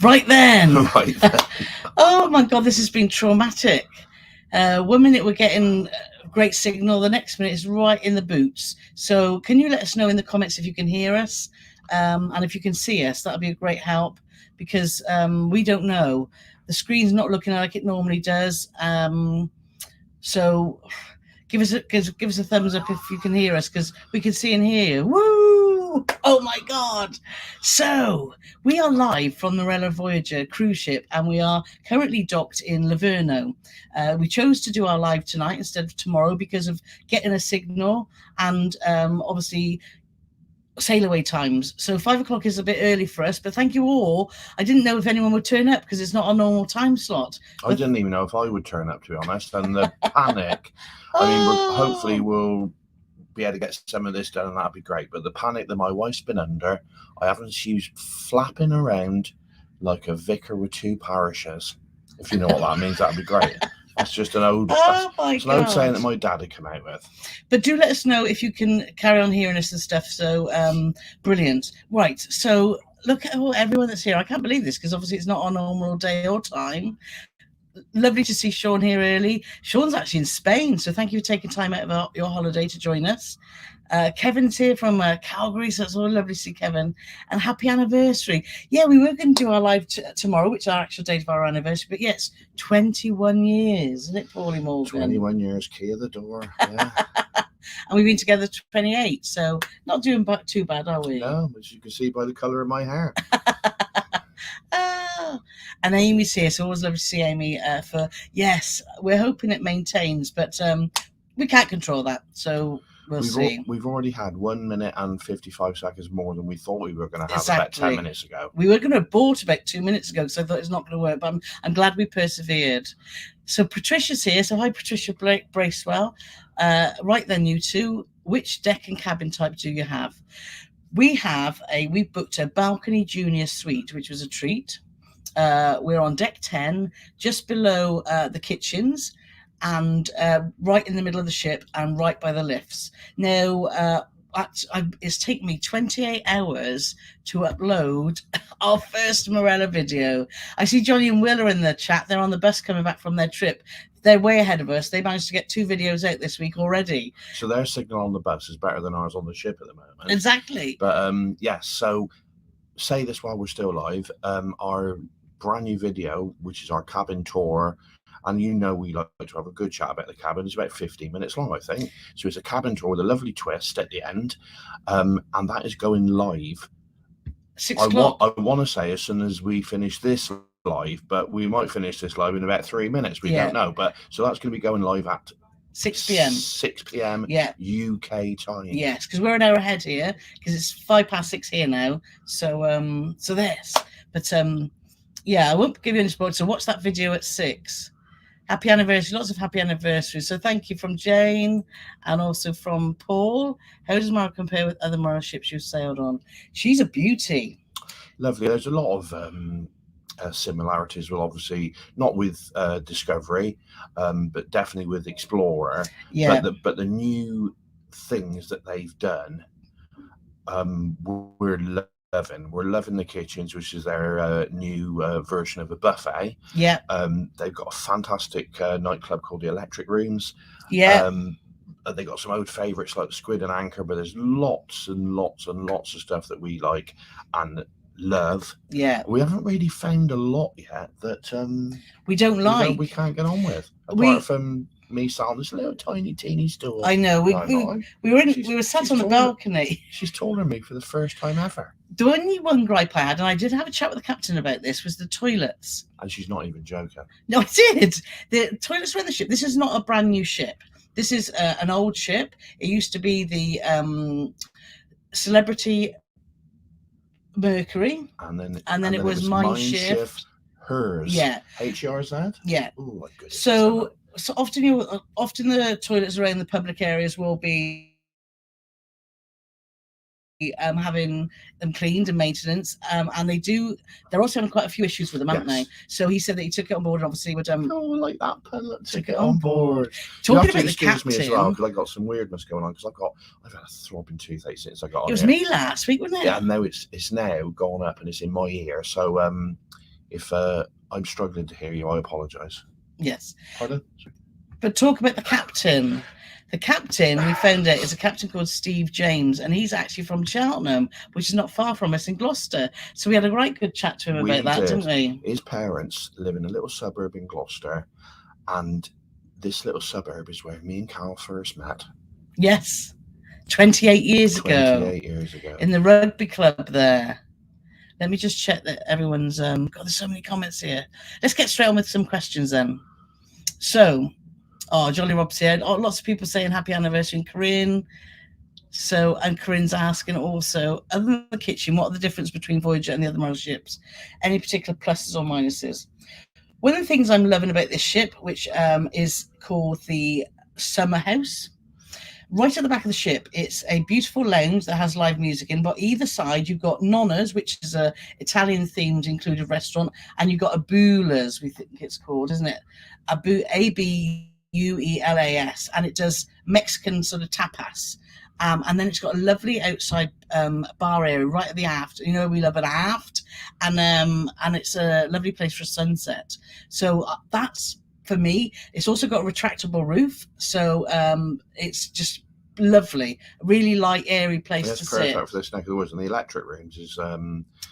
Right then. Right then. Oh my God, this has been traumatic. 1 minute we're getting great signal, the next minute is right in the boots. So can you let us know in the comments if you can hear us, and if you can see us? That'll be a great help, because we don't know. The screen's not looking like it normally does. So give us a thumbs up if you can hear us, because we can see and hear you. Woo! Oh my God! So we are live from the MARELLA VOYAGER cruise ship, and we are currently docked in Livorno. We chose to do our live tonight instead of tomorrow because of getting a signal and obviously sail away times. So 5 o'clock is a bit early for us, but thank you all. I didn't know if anyone would turn up because it's not a normal time slot. I didn't even know if I would turn up, to be honest. And the panic, I mean, hopefully we'll be able to get some of this done, and that'd be great. But the panic that my wife's been under, I haven't. She's flapping around like a vicar with two parishes. If you know what that means, that'd be great. That's just an old, it's an old saying that my dad had come out with. But do let us know if you can carry on hearing us and stuff. So brilliant. Right. So look at everyone that's here. I can't believe this because obviously it's not our normal day or time. Lovely to see Sean here early. Sean's actually in Spain, so thank you for taking time out of your holiday to join us. Kevin's here from Calgary, so it's all lovely to see Kevin. And happy anniversary. Yeah, we were going to do our live tomorrow, which is our actual date of our anniversary, but yes, 21 years, isn't it, Paulie Morgan? 21 years, key of the door, yeah. And we've been together 28, so not doing too bad, are we? No, as you can see by the colour of my hair. And Amy's here, so always lovely to see Amy. Yes, we're hoping it maintains, but we can't control that, so we'll see. We've already had 1 minute and 55 seconds more than we thought we were going to have about 10 minutes ago. We were going to abort about 2 minutes ago because I thought it's not going to work, but I'm glad we persevered. So Patricia's here. So hi, Patricia Bracewell. Right then, you two, which deck and cabin type do you have? We booked a balcony junior suite, which was a treat. We're on deck 10, just below the kitchens, and right in the middle of the ship and right by the lifts. Now, it's taken me 28 hours to upload our first Marella video. I see Johnny and Will are in the chat. They're on the bus coming back from their trip. They're way ahead of us. They managed to get 2 videos out this week already. So their signal on the bus is better than ours on the ship at the moment. Exactly. But yes, so say this while we're still live. Our brand new video, which is our cabin tour, and you know we like to have a good chat about the cabin. It's about 15 minutes long, I think. So it's a cabin tour with a lovely twist at the end, and that is going live 6 o'clock. I want to say as soon as we finish this live, but we might finish this live in about 3 minutes. We don't know, but so that's going to be going live at 6 p.m. 6 p.m. Yeah, UK time. Yes, because we're an hour ahead here because it's 6:05 here now. So so there's, but yeah, I won't give you any spoilers. So watch that video at 6. Happy anniversary, lots of happy anniversaries. So thank you from Jane and also from Paul. How does Mara compare with other Mara ships you've sailed on? She's a beauty. Lovely. There's a lot of similarities, well, obviously not with Discovery, but definitely with Explorer. Yeah. But the new things that they've done, we're loving the kitchens, which is their new version of a buffet. Yeah. They've got a fantastic nightclub called the Electric Rooms. Yeah. They got some old favourites like Squid and Anchor, but there's lots and lots and lots of stuff that we like and love. Yeah. We haven't really found a lot yet that we don't like. We can't get on with. Apart from me selling this little tiny teeny store. I know. We were sat on the balcony. She's taller than me for the first time ever. The only one gripe I had, and I did have a chat with the captain about this, was the toilets. And she's not even joking. No, I did. The toilets were in the ship. This is not a brand new ship. This is an old ship. It used to be the Celebrity Mercury, and then it was Mein Schiff, hers. Yeah. HRZ. Yeah. Oh my goodness. So often the toilets around the public areas will be having them cleaned and maintenance, and they're also having quite a few issues with them, aren't they? So he said that he took it on board and obviously would like that pellet, took it on board. Talking about the captain, me as well, because I got some weirdness going on, because I've had a throbbing toothache since I got on. It was me last week, wasn't it? Yeah, no, it's now gone up and it's in my ear. So If I'm struggling to hear you, I apologise. Yes. Pardon? But talk about the captain. The captain, we found out, is a captain called Steve James, and he's actually from Cheltenham, which is not far from us in Gloucester. So we had a right good chat to him about that, didn't we? His parents live in a little suburb in Gloucester, and this little suburb is where me and Carole first met. Yes. 28 years ago. 28 years ago. In the rugby club there. Let me just check that everyone's... God, there's so many comments here. Let's get straight on with some questions then. So... Oh, Jolly Rob's here. Oh, lots of people saying happy anniversary, and Corinne. So, and Corinne's asking also, other than the kitchen, what are the difference between Voyager and the other Marella ships? Any particular pluses or minuses? One of the things I'm loving about this ship, which is called the Summer House, right at the back of the ship, it's a beautiful lounge that has live music in, but either side you've got Nonna's, which is a Italian-themed included restaurant, and you've got Abula's, we think it's called, isn't it? Uelas, and it does Mexican sort of tapas, and then it's got a lovely outside bar area right at the aft. You know, we love an aft, and it's a lovely place for a sunset. So that's for me. It's also got a retractable roof, so it's just lovely, really light, airy place to sit. Perfect for this neck of the woods. And the electric rooms is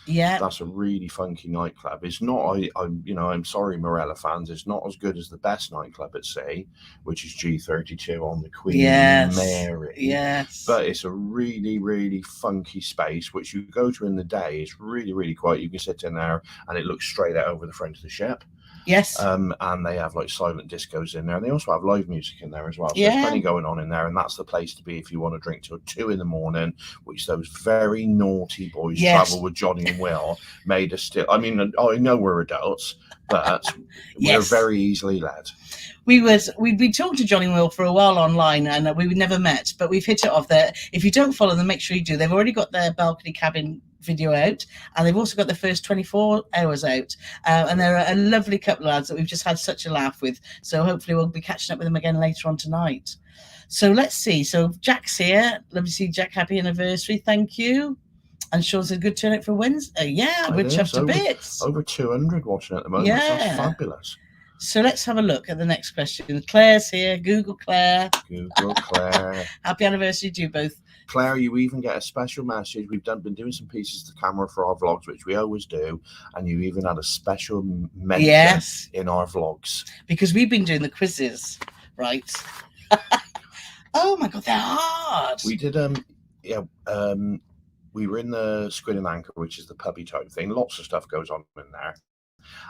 yeah, that's a really funky nightclub. It's not, I'm sorry, Marella fans, it's not as good as the best nightclub at sea, which is G32 on the Queen Mary. Yes, but it's a really, really funky space which you go to in the day. It's really, really quiet. You can sit in there and it looks straight out over the front of the ship. Yes. And they have like silent discos in there, and they also have live music in there as well. So there's plenty going on in there, and that's the place to be if you want to drink till 2 a.m, which those very naughty boys travel with Johnny and Will made us still. I mean, I know we're adults, but we're very easily led. We'd been talking to Johnny and Will for a while online, and we never met, but we've hit it off there. If you don't follow them, make sure you do. They've already got their balcony cabin video out, and they've also got the first 24 hours out, and they're a lovely couple of lads that we've just had such a laugh with. So hopefully we'll be catching up with them again later on tonight. So let's see. So Jack's here. Let me see, Jack. Happy anniversary. Thank you. And Sean said good turnout for Wednesday. Yeah, we're chuffed to bits. Over 200 watching at the moment. Yeah, that's fabulous. So let's have a look at the next question. Claire's here. Google Claire. Google Claire. Happy anniversary to you both. Claire, you even get a special message. We've been doing some pieces to camera for our vlogs, which we always do, and you even had a special mention in our vlogs. Because we've been doing the quizzes, right? Oh my God, they're hard. We did, we were in the Squid and Anchor, which is the pubby type thing. Lots of stuff goes on in there.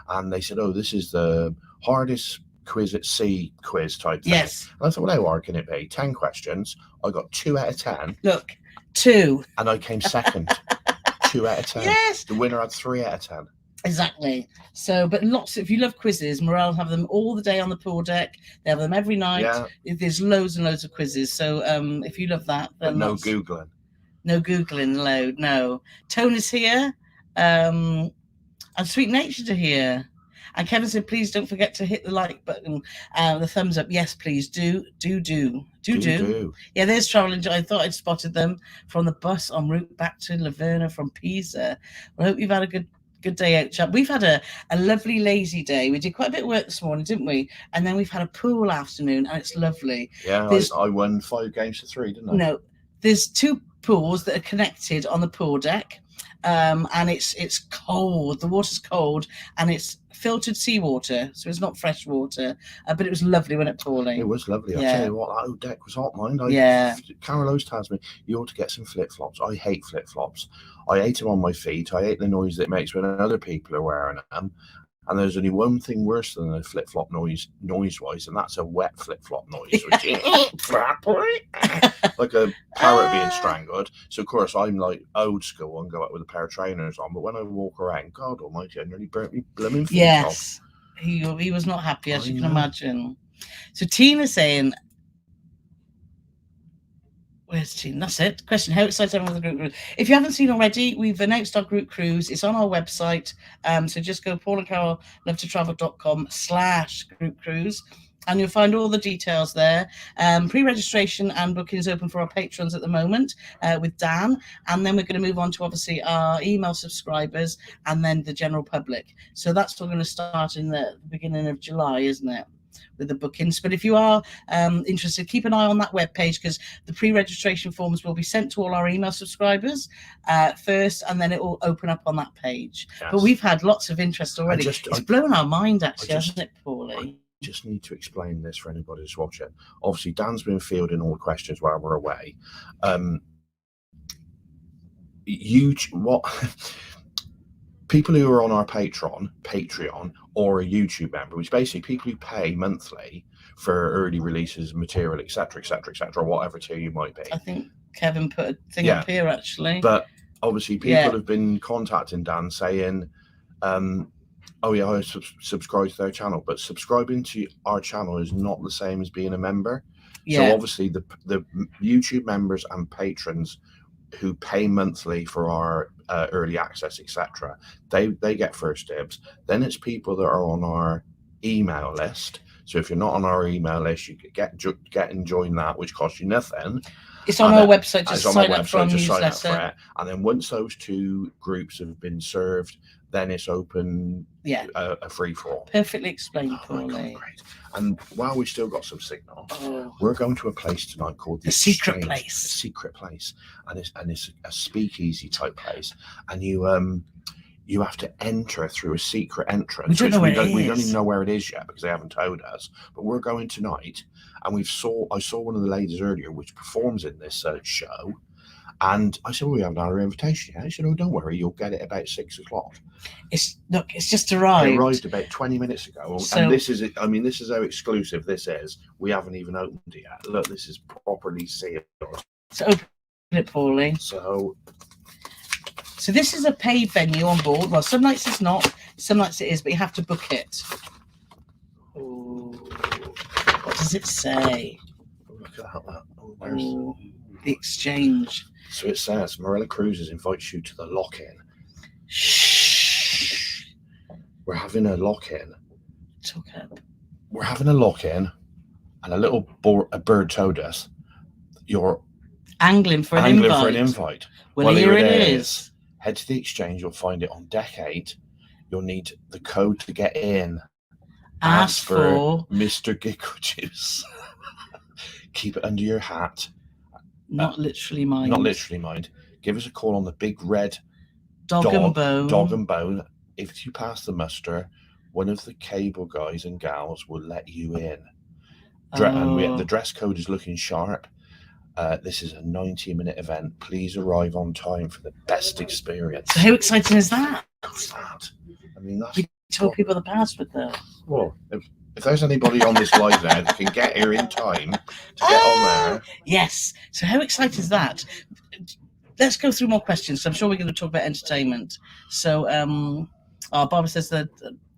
And they said, oh, this is the hardest quiz at sea quiz type thing. Yes. And I thought, well, how hard can it be? 10 questions. I got 2 out of 10. Look, 2. And I came second. 2 out of 10. Yes. The winner had 3 out of 10. Exactly. So, but lots, if you love quizzes, Marella have them all the day on the pool deck. They have them every night. Yeah. There's loads and loads of quizzes. So if you love that, then but no Googling. No Googling allowed, no. Tone is here. And Sweet Natured are here. And Kevin said, please don't forget to hit the like button, the thumbs up. Yes, please do. Yeah, there's Travel Enjoy. I thought I'd spotted them from the bus en route back to Livorno from Pisa. Well, I hope you've had a good day out, chap. We've had a lovely lazy day. We did quite a bit of work this morning, didn't we? And then we've had a pool afternoon, and it's lovely. Yeah, I won 5 games to 3, didn't I? No, there's 2 pools that are connected on the pool deck. And it's cold. The water's cold, and it's filtered seawater, so it's not fresh water. But it was lovely when it pouring. It was lovely. Yeah. I tell you what, that old deck was hot, mind. Carole always tells me you ought to get some flip flops. I hate flip flops. I hate them on my feet. I hate the noise that it makes when other people are wearing them. And there's only one thing worse than a flip flop noise-wise, and that's a wet flip flop noise, which is like a parrot being strangled. So of course I'm like old school and go out with a pair of trainers on. But when I walk around, God Almighty, I nearly burnt me blooming feet off. He was not happy, as you can imagine. So Tina's saying, where's Tina? That's it. Question: how excited am I with the group cruise? If you haven't seen already, we've announced our group cruise. It's on our website. So just go paulandcarolloveTotravel.com/group cruise. And you'll find all the details there. Pre-registration and booking is open for our patrons at the moment with Dan. And then we're going to move on to obviously our email subscribers and then the general public. So that's all going to start in the beginning of July, isn't it? With the bookings. But if you are interested, keep an eye on that webpage, because the pre-registration forms will be sent to all our email subscribers first, and then it will open up on that page. Yes. But we've had lots of interest already. It's blown our mind, actually, hasn't it, Paulie? Just need to explain this for anybody who's watching. Obviously, Dan's been fielding all the questions while we're away. People who are on our Patreon, or a YouTube member, which basically people who pay monthly for early releases, material, etc., whatever tier you might be. I think Kevin put a thing up here, actually. But obviously, people have been contacting Dan saying, oh yeah, I subscribe to their channel, but subscribing to our channel is not the same as being a member. So obviously the YouTube members and patrons who pay monthly for our early access, etc., they get first dibs. Then it's people that are on our email list. So if you're not on our email list, you get and join that, which costs you nothing. It's on our website. Just sign up for our newsletter. And then once those two groups have been served, then it's open a free for all. Perfectly explained, Paulie. Great. And while we've still got some signal, we're going to a place tonight called the Secret Place. A secret place, and it's a speakeasy type place, and you have to enter through a secret entrance. We don't know where it is. We don't even know where it is yet because they haven't told us. But we're going tonight, and I saw one of the ladies earlier which performs in this show. And I said, well, we haven't had our invitation yet. She said, oh, don't worry, you'll get it about 6 o'clock. It's just arrived. It arrived about 20 minutes ago. So, and this is how exclusive this is. We haven't even opened it yet. Look, this is properly sealed. So open it, Paulie. So this is a paid venue on board. Well, some nights it's not, some nights it is, but you have to book it. Ooh. What does it say? Oh, look at that. Oh, the exchange. So it says, Marella Cruises invites you to the lock-in. Shh. We're having a lock-in. Talk up. We're having a lock-in, and a bird told us you're angling for an invite. Well, here it is. Head to the exchange. You'll find it on deck 8. You'll need the code to get in. Ask for Mr. Giggle Juice. Keep it under your hat. Not literally mind. Not literally mind. Give us a call on the big red dog and bone. If you pass the muster, one of the cable guys and gals will let you in. And the dress code is looking sharp. This is a 90-minute event. Please arrive on time for the best experience. So how exciting is that? What's that? I mean, that's... We told people the password, though. Well, if there's anybody on this live there that can get here in time to get on there. Yes. So how exciting is that? Let's go through more questions. I'm sure we're going to talk about entertainment. So Barbara says that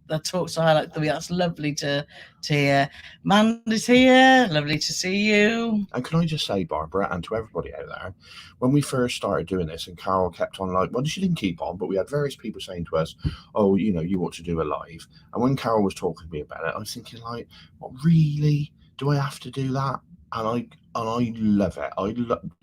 the talks I highlight. That's lovely to hear. Mandy's here. Lovely to see you. And can I just say, Barbara, and to everybody out there, when we first started doing this, and Carole kept on she didn't keep on, but we had various people saying to us, "Oh, you ought to do a live." And when Carole was talking to me about it, I was thinking, what, really? Do I have to do that? And I love it.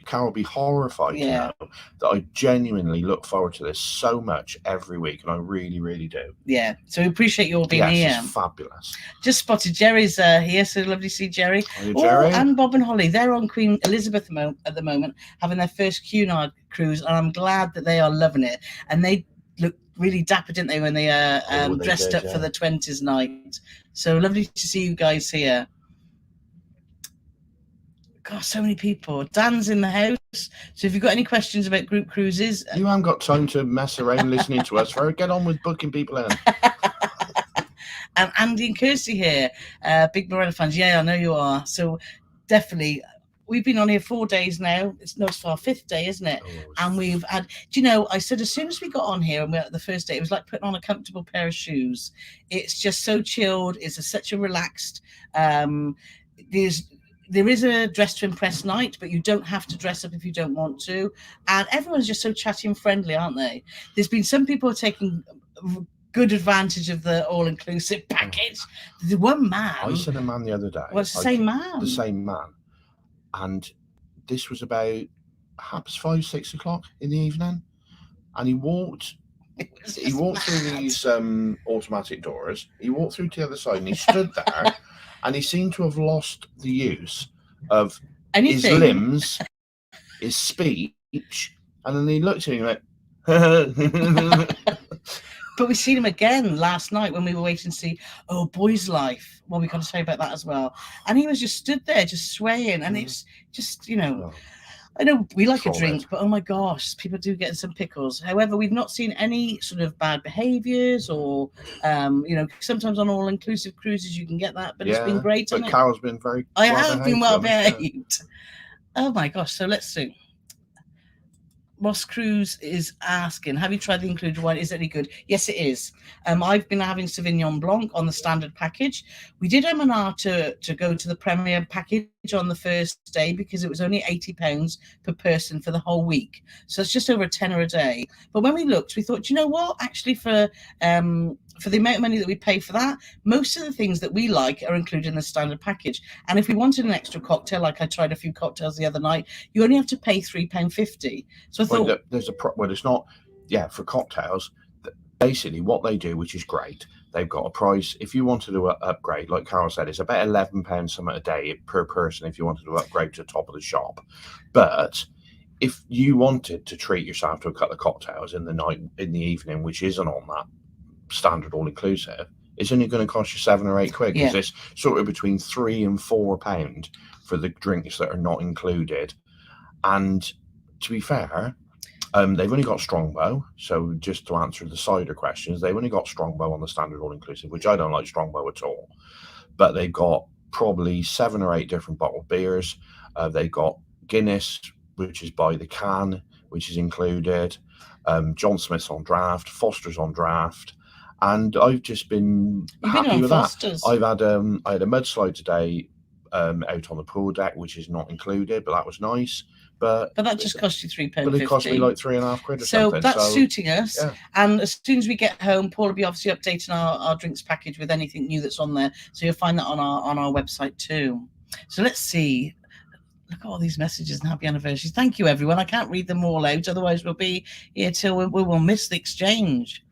Carole will be horrified to know that I genuinely look forward to this so much every week, and I really, really do. Yeah. So we appreciate you all being here. It's fabulous. Just spotted Jerry's here, so lovely to see Jerry. Hi, Jerry. And Bob and Holly. They're on Queen Elizabeth at the moment, having their first Cunard cruise, and I'm glad that they are loving it. And they look really dapper, didn't they, when they dressed up for the 20s night? So lovely to see you guys here. God, so many people. Dan's in the house. So if you've got any questions about group cruises... You haven't got time to mess around listening to us. Get on with booking people in. And Andy and Kirsty here. Big Marella fans. Yeah, I know you are. So definitely... We've been on here 4 days now. It's our 5th day, isn't it? Oh, and we've had... I said as soon as we got on here and we're at the first day, it was like putting on a comfortable pair of shoes. It's just so chilled. It's such a relaxed... There is a dress to impress night, but you don't have to dress up if you don't want to. And everyone's just so chatty and friendly, aren't they? There's been some people taking good advantage of the all-inclusive package. The one man. I seen a man the other day. Well, it's the same man. The same man. And this was about perhaps 5, 6 o'clock in the evening. And he walked through these automatic doors. He walked through to the other side and he stood there and he seemed to have lost the use of his limbs, his speech, and then he looked at me and went, But we seen him again last night when we were waiting to see Boy's Life. Well, we got to say about that as well. And he was just stood there, just swaying, and it's just, you know, I know we like a drink, but oh my gosh, people do get some pickles. However, we've not seen any sort of bad behaviours or, you know, sometimes on all-inclusive cruises you can get that, but it's been great. But Carole's been very I have been well behaved. Oh my gosh, so let's see. Ross Cruz is asking, have you tried the included wine? Is it any good? Yes, it is. I've been having Sauvignon Blanc on the standard package. We did M&R to go to the Premier package on the first day because it was only £80 per person for the whole week. So it's just over £10 a day. But when we looked, we thought, you know what? Actually, for the amount of money that we pay for that, most of the things that we like are included in the standard package. And if we wanted an extra cocktail, like I tried a few cocktails the other night, you only have to pay £3.50. So I thought, it's not, for cocktails, basically what they do, which is great, they've got a price. If you wanted to upgrade, like Carole said, it's about £11 something a day per person if you wanted to upgrade to the top of the shop. But if you wanted to treat yourself to a couple of cocktails in the evening, which isn't on that standard all-inclusive, it's only going to cost you £7 or £8 because it's sort of between £3 and £4 for the drinks that are not included. And to be fair, they've only got Strongbow. So just to answer the cider questions, they've only got Strongbow on the standard all-inclusive, which I don't like Strongbow at all. But they've got probably 7 or 8 different bottled beers. They've got Guinness, which is by the can, which is included. John Smith's on draft, Foster's on draft. And I've just been happy with Foster's. that. I had a mudslide today out on the pool deck, which is not included, but that was nice. But that just cost you £3.50. But it cost me like £3.50 or something. That's suiting us. Yeah. And as soon as we get home, Paul will be obviously updating our drinks package with anything new that's on there. So you'll find that on our website too. So let's see. Look at all these messages and happy anniversaries. Thank you, everyone. I can't read them all out, otherwise we'll be here till we will miss the exchange.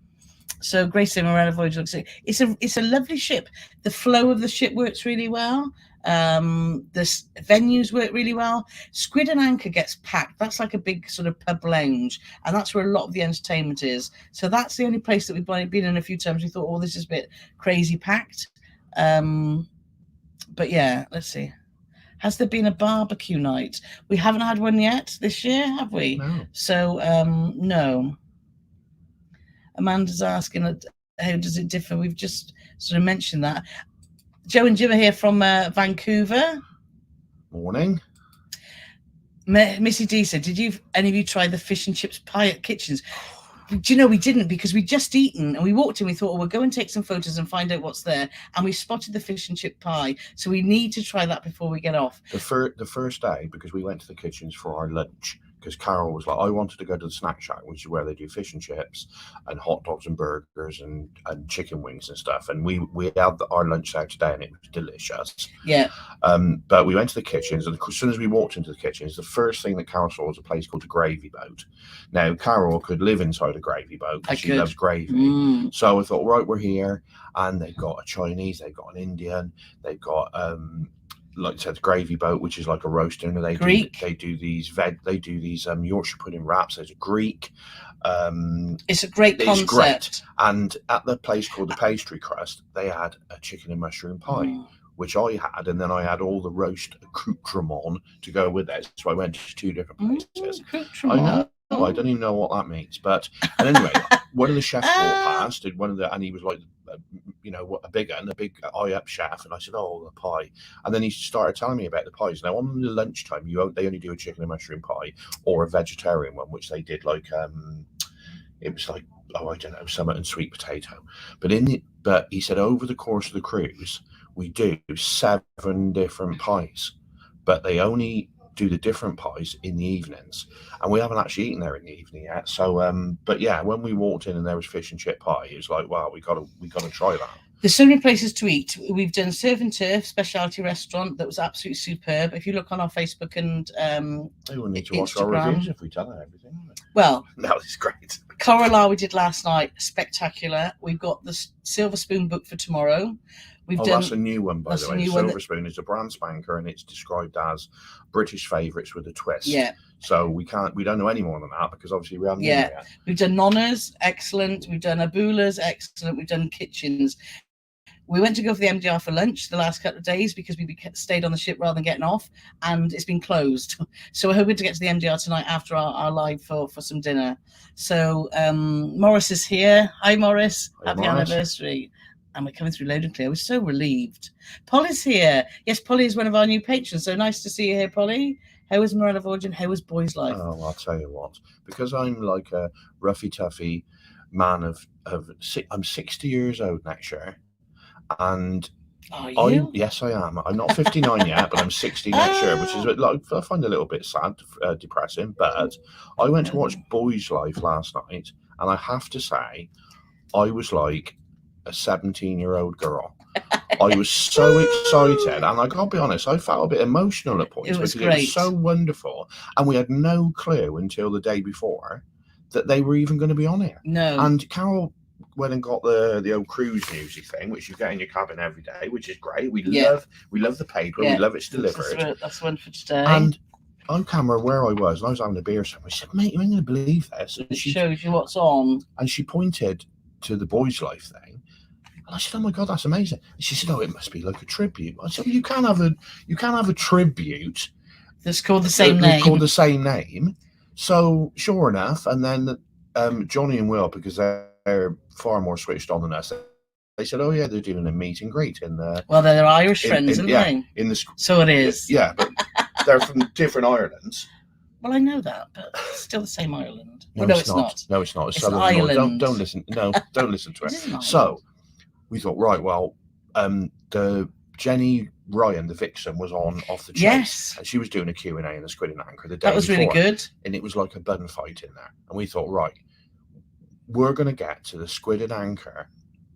So Grace and Marella Voyager looks. It's a lovely ship. The flow of the ship works really well. The venues work really well. Squid and Anchor gets packed. That's like a big sort of pub lounge, and that's where a lot of the entertainment is. So that's the only place that we've been in a few times. We thought, this is a bit crazy packed. But yeah, let's see. Has there been a barbecue night? We haven't had one yet this year, have we? No. So no. Amanda's asking, how does it differ? We've just sort of mentioned that. Joe and Jim are here from Vancouver. Morning. Missy D said, did any of you try the fish and chips pie at Kitchens? Do you know we didn't, because we'd just eaten and we walked in. We thought, we'll go and take some photos and find out what's there. And we spotted the fish and chip pie. So we need to try that before we get off. The first day, because we went to the Kitchens for our lunch, because Carole was like, I wanted to go to the snack shack, which is where they do fish and chips and hot dogs and burgers and chicken wings and stuff. And we had our lunch there today and it was delicious. Yeah. But we went to the Kitchens, and as soon as we walked into the Kitchens, the first thing that Carole saw was a place called the Gravy Boat. Now, Carole could live inside a gravy boat because she loves gravy. So I thought, right, we're here. And they've got a Chinese, they've got an Indian, they've got like I said, the Gravy Boat, which is like a roast dinner. They do these Yorkshire pudding wraps. There's a Greek. It's a great concept. Great. And at the place called the Pastry Crust, they had a chicken and mushroom pie, which I had, and then I had all the roast accoutrement to go with it. So I went to 2 different places. I know. I don't even know what that means, but anyway, one of the chefs walked past, and he was like, a big eye up chef, and I said, the pie, and then he started telling me about the pies. Now on the lunchtime, they only do a chicken and mushroom pie or a vegetarian one, which they did like it was like I don't know, salmon and sweet potato, but he said over the course of the cruise we do 7 different pies, but they only do the different pies in the evenings, and we haven't actually eaten there in the evening yet. So, but yeah, when we walked in and there was fish and chip pie, it was like, wow, we gotta try that. There's so many places to eat. We've done Surf and Turf specialty restaurant that was absolutely superb. If you look on our Facebook and They will need to watch our Instagram. reviews if we tell her everything. Well, no, it's great. Carole we did last night, spectacular. We've got the Silver Spoon book for tomorrow. We've done. That's a new one, by the way. Silver Spoon is a brand spanker, and it's described as British favourites with a twist. Yeah. So we don't know any more than that because obviously we haven't. Yeah. Yet. We've done Nonnas, excellent. We've done Abulas, excellent. We've done Kitchens. We went to go for the MDR for lunch the last couple of days because we stayed on the ship rather than getting off, and it's been closed. So we're hoping to get to the MDR tonight after our live for some dinner. So Morris is here. Hi, Morris. Hi, Happy Morris. Anniversary. And we're coming through loud and clear. We're so relieved. Polly's here. Yes, Polly is one of our new patrons. So nice to see you here, Polly. How was Marella Voyager? How was Boys Life? Oh, I'll tell you what. Because I'm like a roughy, toughy man I'm 60 years old next year. And are you? Yes, I am. I'm not 59 yet, but I'm 60 next year, which is like I find a little bit sad, depressing. But I went to watch Boys Life last night, and I have to say, I was like a 17-year-old girl. I was so excited, and I gotta be honest, I felt a bit emotional at points because it was so wonderful, and we had no clue until the day before that they were even going to be on here. No. And Carole went and got the old cruise music thing, which you get in your cabin every day, which is great. We love the paper. We love it's delivered. That's one for today. And on camera, where I was having a beer somewhere, she said, "Mate, you ain't gonna believe this." And it shows you what's on. And she pointed to the Boys Life thing, and I said, "Oh my God, that's amazing." And she said, "Oh, it must be like a tribute." I said, well, you can't have a tribute that's called the same name. Called the same name. So sure enough, and then Johnny and Will, because they're far more switched on than us, they said, "Oh yeah, they're doing a meet and greet in the." Well, they're Irish friends, aren't they? In the. So it is. Yeah, but they're from different Irelands. Well, I know that, but it's still the same Ireland. No, well, it's not. No, it's not. It's Ireland. Don't listen. No, don't listen to it. So we thought, right, well, the Jenny Ryan, the vixen, was on Off the Chase. Yes. And she was doing a Q&A in the Squid and Anchor the day before. That was really good. And it was like a bun fight in there. And we thought, right, we're going to get to the Squid and Anchor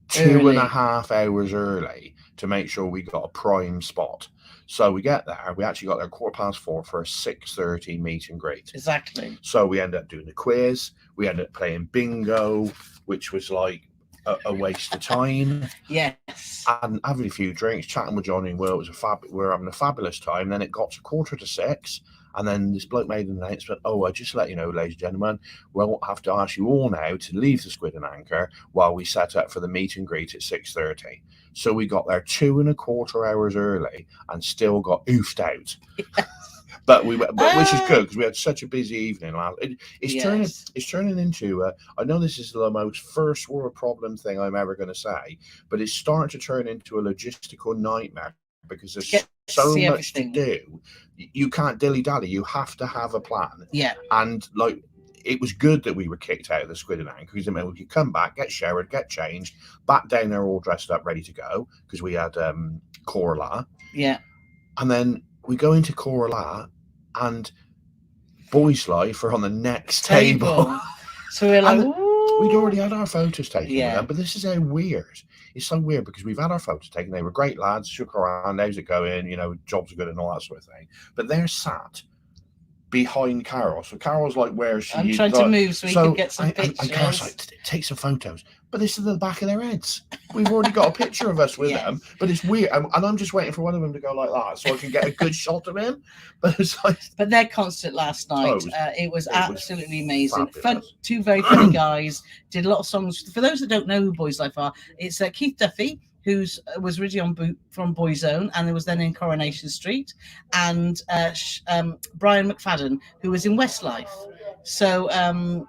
2.5 hours early to make sure we got a prime spot. So we get there. We actually got there 4:4 for a 6:30 meet and greet. Exactly. So we ended up doing the quiz. We ended up playing bingo, which was like a waste of time. Yes. And having a few drinks, chatting with Johnny and Will. We were having a fabulous time. Then it got to 5:45. And then this bloke made an announcement, "Oh, I just let you know, ladies and gentlemen, we'll have to ask you all now to leave the Squid and Anchor while we set up for the meet and greet at 6:30. So we got there 2.25 hours early and still got oofed out. Yes. but which is good because we had such a busy evening. It's turning into, I know this is the most first world problem thing I'm ever going to say, but it's starting to turn into a logistical nightmare because there's so much to do. You can't dilly-dally. You have to have a plan. Yeah. And like, it was good that we were kicked out of the Squid and Anchor because it meant we could come back, get showered, get changed, back down there all dressed up, ready to go because we had Carole. Yeah. And then we go into Carole and Boys Life are on the next table. So we're like, we'd already had our photos taken with them, but this is how weird. It's so weird because we've had our photos taken. They were great lads, shook around, how's it going? You know, jobs are good and all that sort of thing. But they're sat behind Carole. So Carole's like, where she I'm trying to move so we can get some pictures. And Carole's like, take some photos. But this is the back of their heads. We've already got a picture of us with them, but it's weird. And I'm just waiting for one of them to go like that so I can get a good shot of him. But it's like, but their concert last night, it was absolutely amazing. Fun, two very funny guys, did a lot of songs. For those that don't know who Boys Life are, it's Keith Duffy, who was originally from Boyzone and there was then in Coronation Street, and Brian McFadden, who was in Westlife. So you'll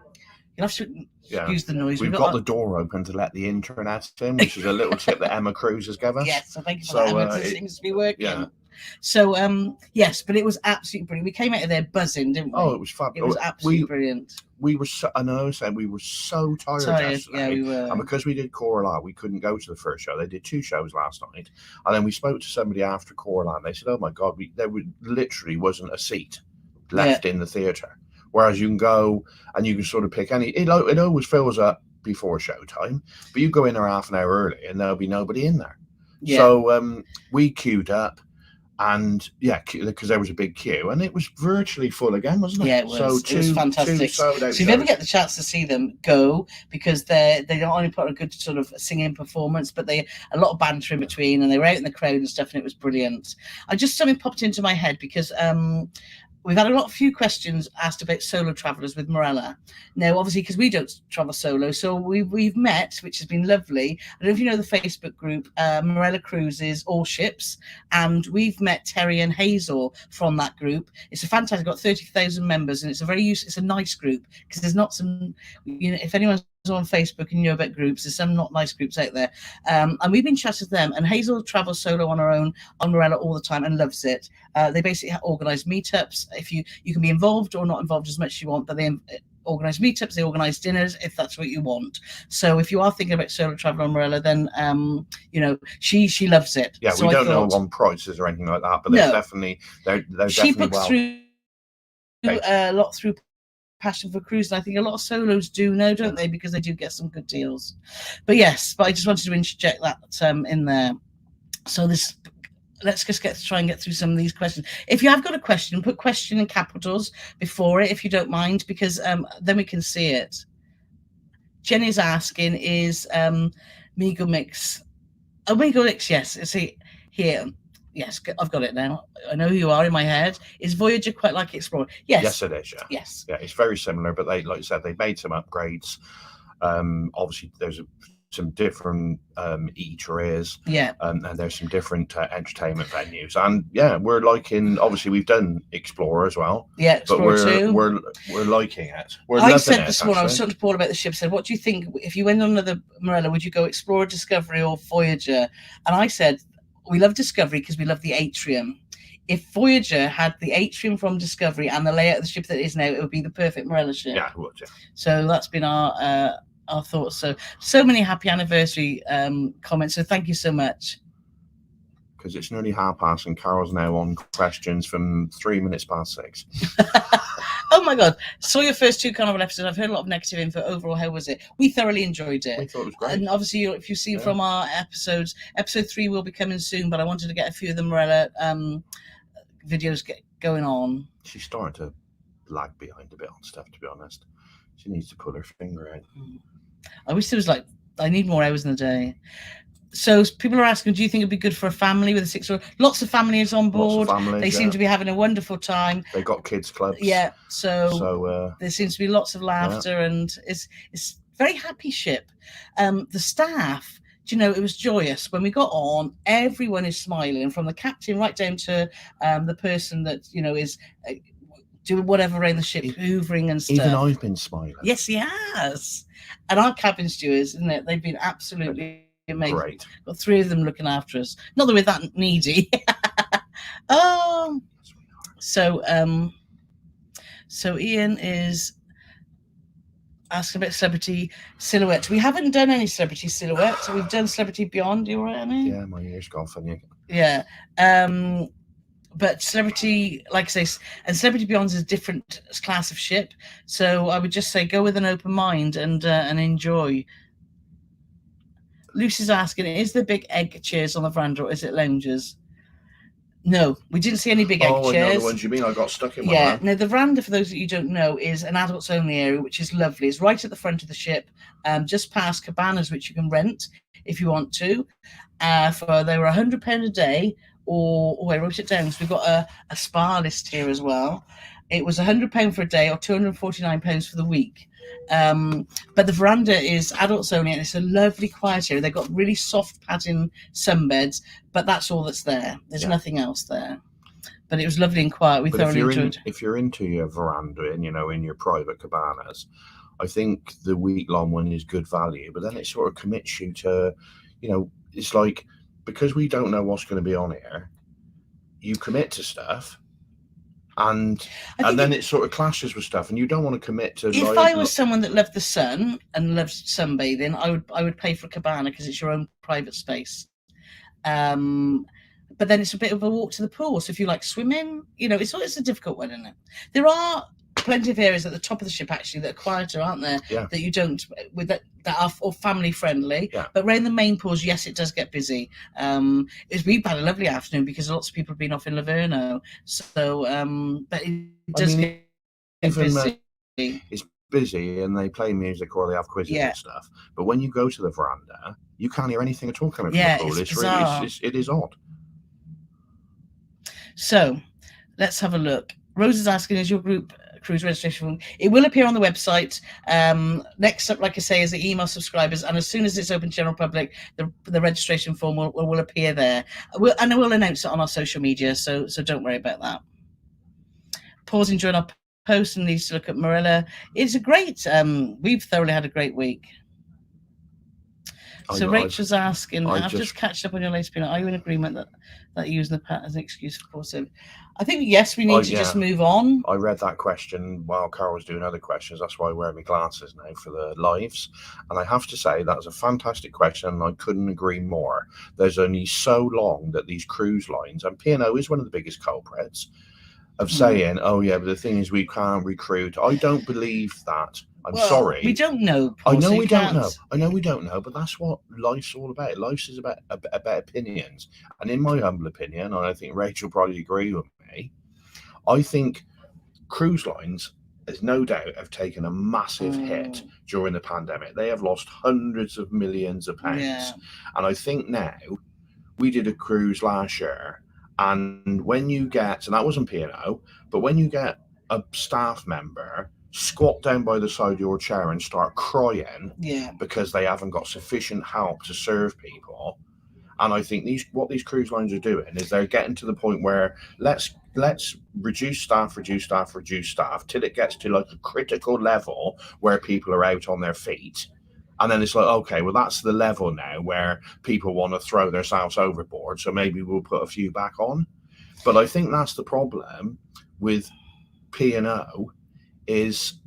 have to excuse the noise. We've got the door open to let the internet in, which is a little tip that Emma Cruz has given us. Yes, I think Emma Cruz seems to be working. Yeah. So yes, but it was absolutely brilliant. We came out of there buzzing, didn't we? Oh, it was fun. It was absolutely brilliant. We were so, I know, saying we were so tired yesterday. Yeah, we were. And because we did Coralline, we couldn't go to the first show. They did 2 shows last night, and then we spoke to somebody after Coralline. They said, "Oh my God, there literally wasn't a seat left in the theatre." Whereas you can go and you can sort of pick any. It always fills up before showtime, but you go in there half an hour early, and there'll be nobody in there. Yeah. So we queued up. And because there was a big queue, and it was virtually full again, wasn't it? Yeah, it was. So it was fantastic. So if you ever get the chance to see them, go, because they not only put on a good sort of singing performance, but a lot of banter in between, and they were out in the crowd and stuff, and it was brilliant. Something popped into my head because we've had a few questions asked about solo travellers with Marella. Now, obviously, because we don't travel solo, so we've met, which has been lovely. I don't know if you know the Facebook group, Marella Cruises, All Ships, and we've met Terry and Hazel from that group. It's a fantastic, got 30,000 members, and it's a nice group, because there's not some, if anyone's on Facebook and you know about groups, there's some not nice groups out there, and we've been chatting to them. And Hazel travels solo on her own on Marella all the time and loves it. They basically organise meetups. If you can be involved or not involved as much as you want, but they organise meetups, they organise dinners if that's what you want. So if you are thinking about solo travel on Marella, then she loves it. Yeah, so we don't know on prices or anything like that, but they're definitely she books through a lot through Passion for Cruise, and I think a lot of solos do know, don't they, because they do get some good deals. But I just wanted to interject that in there. So let's just try and get through some of these questions. If you have got a question, put question in capitals before it, if you don't mind, because then we can see it. Jenny's asking, is Migo Mix? Oh, Migo Mix, yes. See here. Yes, I've got it now. I know who you are in my head. Is Voyager quite like Explorer? Yes. Yes, it is, yeah. Yes. Yeah, it's very similar, but they, like you said, they made some upgrades. Obviously, there's some different eateries. Yeah. And there's some different entertainment venues. And yeah, we're liking, obviously, we've done Explorer as well. Yeah, Explorer but we're liking it. I said this morning, I was talking to Paul about the ship, I said, what do you think, if you went on another Marella, would you go Explorer, Discovery, or Voyager? And I said, we love Discovery because we love the atrium. If Voyager had the atrium from Discovery and the layout of the ship that it is now, it would be the perfect Marella ship. Yeah, it would, yeah. So that's been our thoughts. So many happy anniversary comments. So thank you so much. Because it's nearly past, and Carole's now on questions from 6:03. Oh my God. Saw your first 2 Carnival episodes. I've heard a lot of negative info. Overall, how was it? We thoroughly enjoyed it. We thought it was great. And obviously, if you see from our episodes, episode 3 will be coming soon, but I wanted to get a few of the Marella videos going on. She's starting to lag behind a bit on stuff, to be honest. She needs to pull her finger out. I wish there was I need more hours in the day. So people are asking, do you think it'd be good for a family with a 6-year-old? Lots of families on board. They seem to be having a wonderful time. They got kids clubs. Yeah, so there seems to be lots of laughter, and it's a very happy ship. The staff, it was joyous when we got on. Everyone is smiling, from the captain right down to the person that is doing whatever around the ship, hoovering and stuff. Even I've been smiling. Yes, he has. And our cabin stewards, isn't it? They've been absolutely amazing. Great. Got 3 of them looking after us. Not that we're that needy. So Ian is asking about Celebrity Silhouette. We haven't done any Celebrity Silhouette. So we've done Celebrity Beyond. You all right, Annie? Yeah, my ears gone funny. Yeah. But Celebrity, like I say, and Celebrity Beyond is a different class of ship. So I would just say go with an open mind and enjoy. Lucy's asking, is there big egg chairs on the veranda, or is it lounges? No, we didn't see any big egg chairs. Oh, I know the ones you mean. I got stuck in one. Yeah, now the veranda, for those that you don't know, is an adults only area, which is lovely. It's right at the front of the ship, just past cabanas, which you can rent if you want to. They were £100 a day, or I wrote it down, so we've got a spa list here as well. It was £100 for a day, or £249 for the week. But the veranda is adults only, and it's a lovely quiet area. They've got really soft padding sunbeds, but that's all that's there. There's nothing else there. But it was lovely and quiet. We thoroughly enjoyed it. If you're into your veranda and in your private cabanas, I think the week-long one is good value. But then it sort of commits you to, it's like, because we don't know what's going to be on here, you commit to stuff, and I think then it sort of clashes with stuff, and you don't want to commit to. if I was someone that loved the sun and loved sunbathing, I would pay for a cabana because it's your own private space. But then it's a bit of a walk to the pool. So if you like swimming, you know, it's a difficult one, isn't it? There are plenty of areas at the top of the ship actually that are quieter, aren't there? Yeah. That you don't with that are or family friendly. Yeah. But around the main pools, yes, it does get busy. We've had a lovely afternoon because lots of people have been off in Livorno. So, but it does get busy. It's busy, and they play music or they have quizzes and stuff. But when you go to the veranda, you can't hear anything at all coming from the pool. It's really, it is odd. So let's have a look. Rose is asking, is your group cruise registration? It will appear on the website. Next up, like I say, is the email subscribers, and as soon as it's open to general public, the registration form will appear there. And we'll announce it on our social media, so don't worry about that. Pausing during our post and needs to look at Marella. It's a great. We've thoroughly had a great week. So Rachel's asking, I've just catched up on your latest opinion. Are you in agreement that using the pat as an excuse for course? I think yes, we need to just move on. I read that question while Carole was doing other questions. That's why I wear my glasses now for the lives. And I have to say that was a fantastic question, and I couldn't agree more. There's only so long that these cruise lines, and P&O is one of the biggest culprits, of saying, oh yeah, but the thing is we can't recruit. I don't believe that. I'm sorry. We don't know. I know we don't know. I know we don't know, but that's what life's all about. Life is about opinions. And in my humble opinion, and I think Rachel probably agree with me, I think cruise lines, there's no doubt, have taken a massive hit during the pandemic. They have lost hundreds of millions of pounds. Yeah. And I think now, we did a cruise last year, and when you get, and that wasn't P&O, but when you get a staff member squat down by the side of your chair and start crying because they haven't got sufficient help to serve people. And I think what these cruise lines are doing is they're getting to the point where let's reduce staff till it gets to like a critical level where people are out on their feet. And then it's like, okay, well, that's the level now where people want to throw themselves overboard. So maybe we'll put a few back on. But I think that's the problem with P&O, is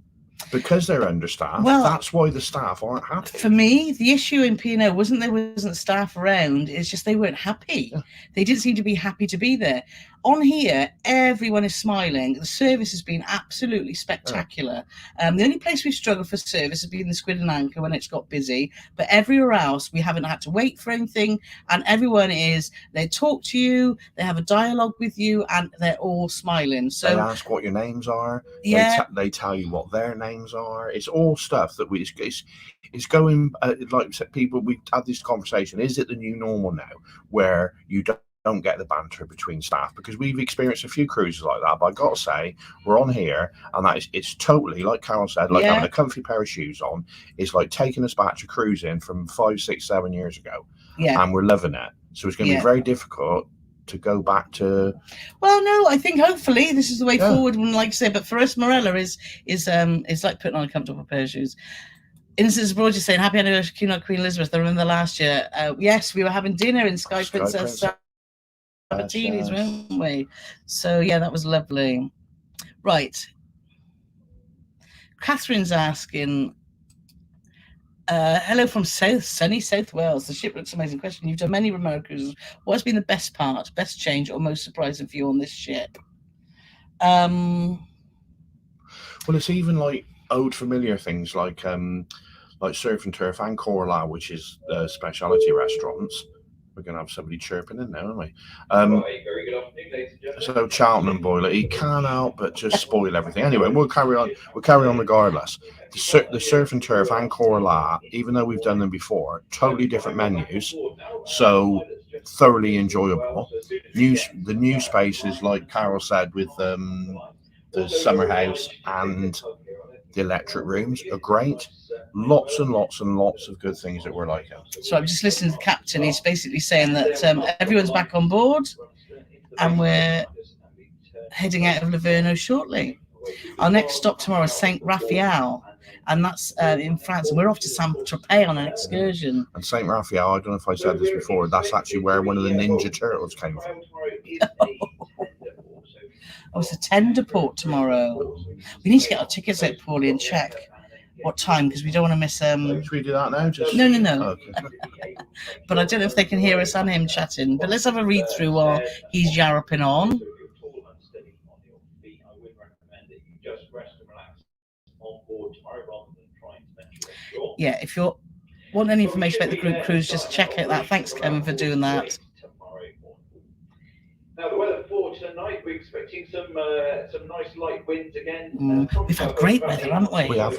because they're understaffed. Well, that's why the staff aren't happy. For me, the issue in P&O wasn't there wasn't staff around. It's just they weren't happy. Yeah. They didn't seem to be happy to be there. On here, everyone is smiling. The service has been absolutely spectacular. Yeah. The only place we've struggled for service has been the Squid and Anchor when it's got busy. But everywhere else, we haven't had to wait for anything. And everyone they talk to you, they have a dialogue with you, and they're all smiling. So they ask what your names are. Yeah. They tell you what their names are. It's all stuff that it's going, like people, we've had this conversation. Is it the new normal now where you don't get the banter between staff? Because we've experienced a few cruises like that, but I gotta say, we're on here, and it's totally, like Carole said, like having a comfy pair of shoes on. It's like taking us back to cruising from 5, 6, 7 years ago, and we're loving it. So it's going to be very difficult to go back to. Well, no, I think hopefully this is the way forward. And like I say, but for us, Marella is like putting on a comfortable pair of shoes. Innocence Abroad just saying, happy anniversary, Queen Elizabeth. I remember last year. Yes, we were having dinner in Sky Princess Sabatini's, weren't we? So yeah, that was lovely. Right. Catherine's asking, hello from sunny South Wales. The ship looks amazing. Question: you've done many remote cruises. What has been the best part, best change, or most surprising for you on this ship? Well, it's even like old familiar things like Surf and Turf and Carole, which is specialty restaurants. We're going to have somebody chirping in there, aren't we? So Charlton Boiler, he can't help but just spoil everything. Anyway, we'll carry on regardless. The Surf and Turf and Carole, even though we've done them before, totally different menus, so thoroughly enjoyable. The new spaces, like Carole said, with the summer house and the electric rooms are great. Lots and lots and lots of good things that we're liking. So I'm just listening to the captain. He's basically saying that everyone's back on board and we're heading out of Livorno shortly. Our next stop tomorrow is Saint Raphael, and that's in France. And we're off to Saint-Tropez on an excursion. And Saint Raphael, I don't know if I said this before, that's actually where one of the Ninja Turtles came from. Oh, it's a tender port tomorrow. We need to get our tickets out, Paulie, and check what time, because we don't want to miss. Should we do that now? Just No. Okay. But I don't know if they can hear us and him chatting. But let's have a read through while he's yarping on. Yeah, if you want any information about the group cruise, just check out that. Thanks, Kevin, for doing that. Now, the weather for tonight, we're expecting some nice light winds again. We've had great weather, haven't we? We have.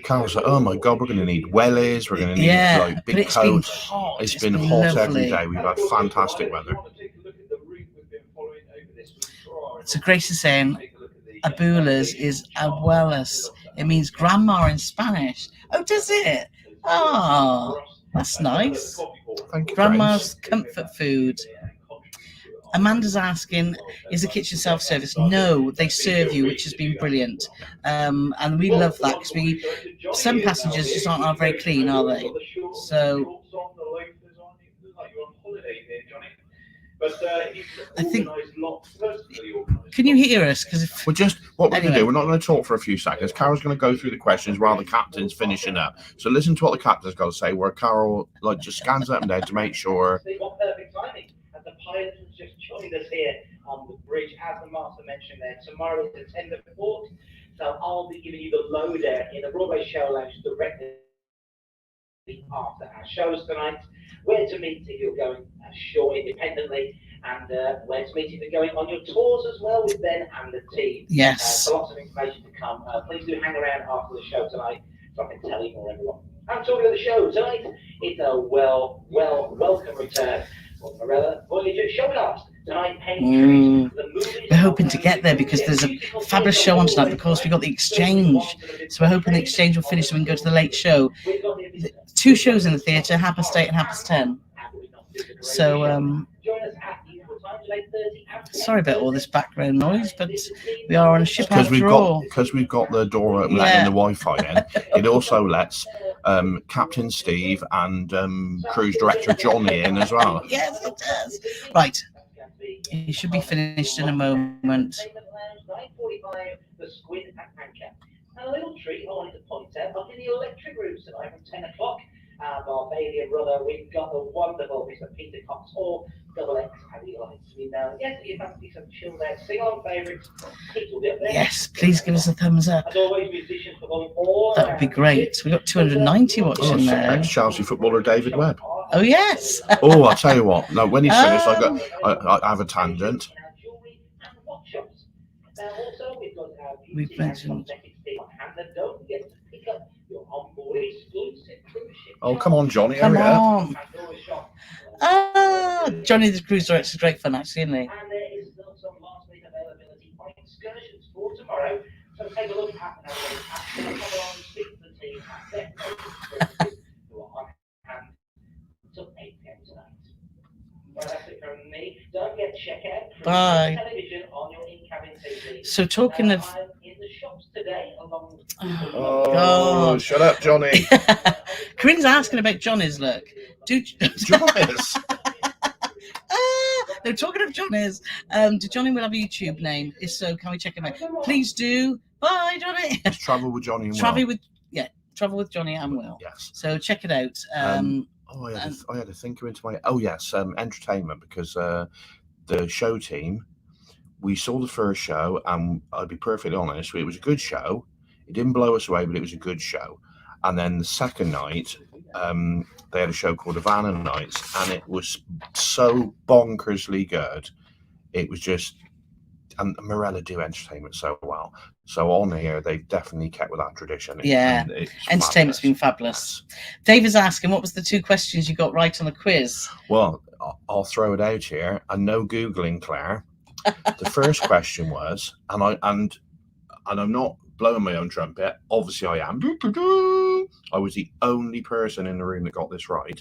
Carol's like, oh my God, we're going to need wellies. We're going to need like big but coats. Hot. It's been hot lovely. every day. We've had fantastic weather. So Grace is saying, abuelas is abuelas. It means grandma in Spanish. Oh, does it? Oh, that's nice. Thank you, Grandma's Grace. comfort food. Amanda's asking, is the kitchen self-service? No, they serve you, which has been brilliant. And we love that because some passengers just aren't very clean, are they? So I think, can you hear us? Because we're just what we're going to do. We're not going to talk for a few seconds. Carol's going to go through the questions while the captain's finishing up. So listen to what the captain's got to say. Where Carol just scans up and down to make sure. The pilot has just joined us here on the bridge. As the master mentioned there, tomorrow is a tender port, so I'll be giving you the lowdown in the Broadway Show Lounge directly after our shows tonight. Where to meet if you're going ashore independently, and where to meet if you're going on your tours as well with Ben and the team. Yes. So lots of information to come. Please do hang around after the show tonight so I can tell you more, everyone. I'm talking about the show tonight. It's a welcome return. Marella Voyager showcast tonight. We're hoping to get there because there's a fabulous show on tonight. Of course, we got the Exchange, so we're hoping the Exchange will finish and we can go to the late show. 2 shows in the theatre, 8:30 and 10:30. So sorry about all this background noise, but we are on a ship after all. Because we've got the door open and the Wi-Fi in. It also lets Captain Steve and cruise director Johnny in as well. Yes, it does. Right, it should be finished in a moment. The Squid and Anchor. And a little treat I wanted to point out, up in the electric rooms tonight from 10 o'clock. Barbadian brother, we've got the wonderful Mr. Peter Cox, or Double X, how he likes to be known. Yes, you have to be some chilled out sing-along favourites. Pete will be up there. Yes, please give us a thumbs up. As always, musicians performing all that would be great. We've got 290 watching there. Ex-Chelsea footballer David Webb. Oh, yes. Oh, I'll tell you what. No, when he's finished, I have a tangent. We've mentioned. Oh, come on, Johnny. Come on. Ah, Johnny the cruise director is great fun, actually, isn't he? And there is still some last minute availability on excursions for tomorrow. So take a look at the come along, speak to the team at their who are on hand until 8 p.m. tonight. Well, that's it from me. Don't get checkout. Bye. Television on your in-cabin TV. So talking of. I'm in the shops today along with Oh, shut up, Johnny. Corinne's asking about Johnny's, look. Johnny's? They're talking of Johnny's. Do Johnny will have a YouTube name? If so, can we check him out? Please do. Bye, Johnny. It's Travel with Johnny and Will. Travel with Johnny and Will. Yes. So check it out. I had a thinker into my. Oh yes, entertainment, because the show team. We saw the first show, and I'll be perfectly honest, it was a good show. It didn't blow us away, but it was a good show. And then the second night, they had a show called Havana Nights, and it was so bonkersly good. It was just, and Marella do entertainment so well. So on here, they've definitely kept with that tradition. Entertainment's been fabulous. David's asking, what was the 2 questions you got right on the quiz? Well, I'll throw it out here, and no Googling, Claire. The first question was, and I'm not blowing my own trumpet. Obviously, I am. I was the only person in the room that got this right.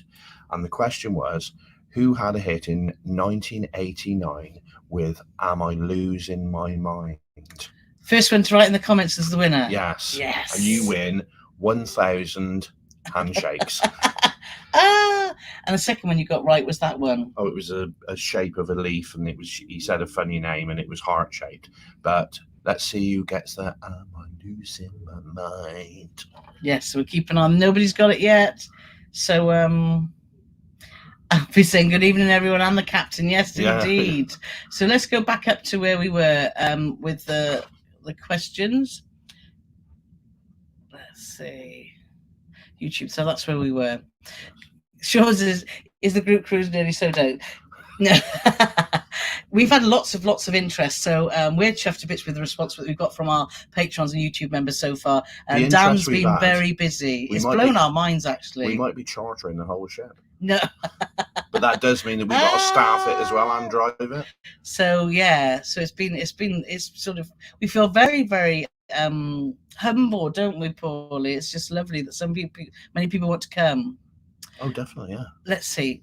And the question was, who had a hit in 1989 with "Am I Losing My Mind"? First one to write in the comments is the winner. Yes. Yes. And you win 1,000 handshakes. And the second one you got right was that one. Oh, it was a shape of a leaf, and he said a funny name, and it was heart shaped. But let's see who gets that. Am I losing my mind? Yes, we're keeping on. Nobody's got it yet. So I'll be saying good evening, everyone, and the captain. Yes, indeed. So let's go back up to where we were with the questions. Let's see. YouTube. So that's where we were. Shaw's is the group cruise nearly sold out? No. We've had lots of interest, so we're chuffed to bits with the response that we've got from our patrons and YouTube members so far. Dan's been very busy. It's blown our minds, actually. We might be chartering the whole ship. No. But that does mean that we've got to staff it as well and drive it. So yeah, so it's sort of, we feel very, very humble, don't we, Paulie? It's just lovely that many people want to come. Oh, definitely, yeah. Let's see.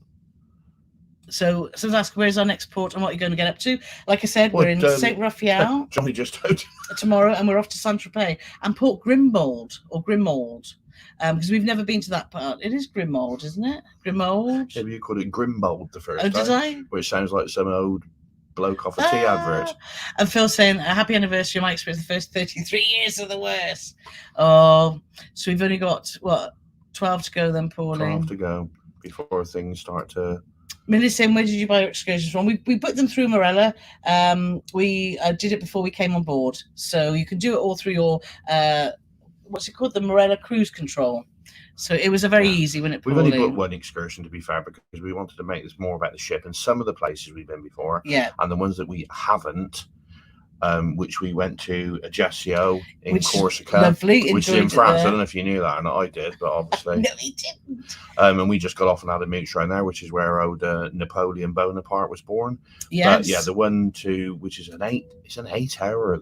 So someone's asking, where's our next port and what are you going to get up to? Like I said, we're in St. Raphael Johnny just told tomorrow, and we're off to Saint-Tropez and Port Grimald, because we've never been to that part. It is Grimald, isn't it? Grimald? Yeah, you called it Grimbold the first time. Oh, did I? Which sounds like some old bloke off a tea advert. And Phil saying, a happy anniversary of my experience, the first 33 years of the worst. Oh, so we've only got, 12 to go then, Pauline? 12 to go before things start to... Millie's saying, where did you buy your excursions from? We put them through Marella. We did it before we came on board. So you can do it all through your, what's it called? The Marella Cruise Control. So it was a very easy one. We've only booked one excursion, to be fair, because we wanted to make this more about the ship and some of the places we've been before. Yeah. And the ones that we haven't, which we went to Ajaccio in Corsica, lovely, which is in France. I don't know if you knew that, and I did, but obviously. No, he didn't. And we just got off and had a mooch around there, which is where old Napoleon Bonaparte was born. Yes. But yeah, the one to which is an 8-hour.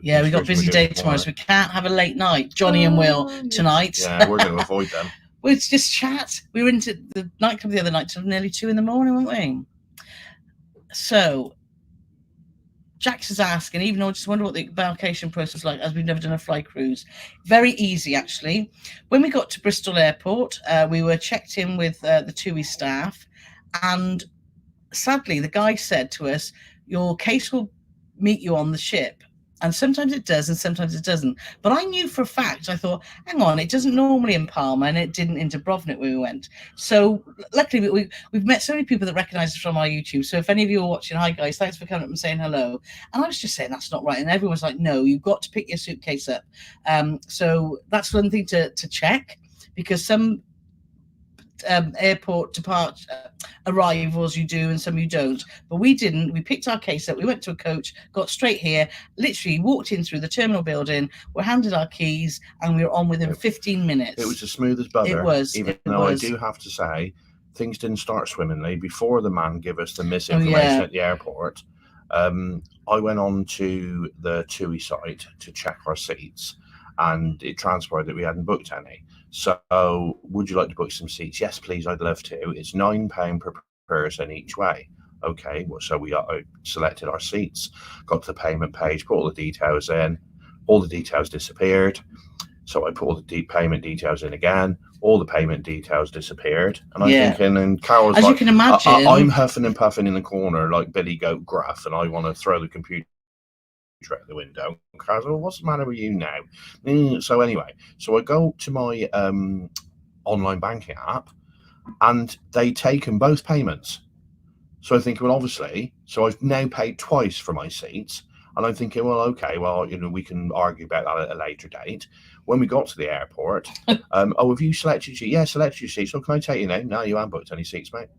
Yeah, we got a busy day tomorrow, so we can't have a late night. Johnny and Will tonight. Yeah, we're going to avoid them. Well, it's just chat. We were into the nightclub the other night till nearly 2 a.m, weren't we? So Jax is asking, even though I just wonder what the embarkation process is like, as we've never done a fly cruise. Very easy, actually. When we got to Bristol Airport, we were checked in with the TUI staff, and sadly, the guy said to us, your case will meet you on the ship. And sometimes it does, and sometimes it doesn't. But I knew for a fact, I thought, hang on, it doesn't normally in Palma, and it didn't in Dubrovnik when we went. So luckily, we've met so many people that recognise us from our YouTube. So if any of you are watching, hi guys, thanks for coming up and saying hello. And I was just saying, that's not right. And everyone's like, no, you've got to pick your suitcase up. So that's one thing to check, because some airport departure arrivals you do and some you don't, but we didn't. We picked our case up, we went to a coach, got straight here, literally walked in through the terminal building, were handed our keys, and we were on within 15 minutes. It was as smooth as butter. It was, even though I do have to say things didn't start swimmingly before the man gave us the misinformation at the airport. I went on to the TUI site to check our seats, and it transpired that we hadn't booked any. So, would you like to book some seats? Yes, please, I'd love to. It's £9 per person each way. Okay, well, so we selected our seats, got to the payment page, put all the details in. All the details disappeared. So I put all the payment details in again. All the payment details disappeared. And I'm thinking, and Carole's as like, you can imagine, I'm huffing and puffing in the corner like Billy Goat Gruff, and I want to throw the computer out the window. Carol's like, well, what's the matter with you now? So anyway, so I go to my online banking app, and they've taken both payments. So I think, well, obviously, so I've now paid twice for my seats. And I'm thinking, well, okay, well, we can argue about that at a later date. When we got to the airport, have you selected your? Yeah, selected your seats. So can I take you now? No, you haven't booked any seats, mate.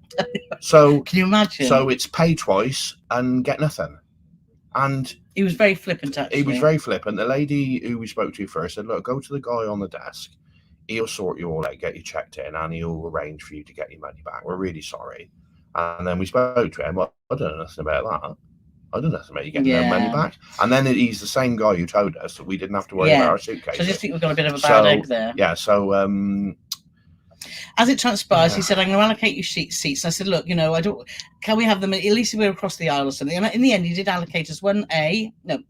So can you imagine? So it's pay twice and get nothing. And he was very flippant, actually. He was very flippant. The lady who we spoke to first said, look, go to the guy on the desk. He'll sort you all out, get you checked in, and he'll arrange for you to get your money back. We're really sorry. And then we spoke to him. Well, I don't know nothing about that. I don't know nothing about you getting their money back. And then he's the same guy who told us that we didn't have to worry about our suitcase. So I just think we've got a bit of a bad egg there. Yeah, so... as it transpires, he said, I'm going to allocate you seats. And I said, look, I don't... Can we have them... At least if we're across the aisle or something. And in the end, he did allocate us 1C and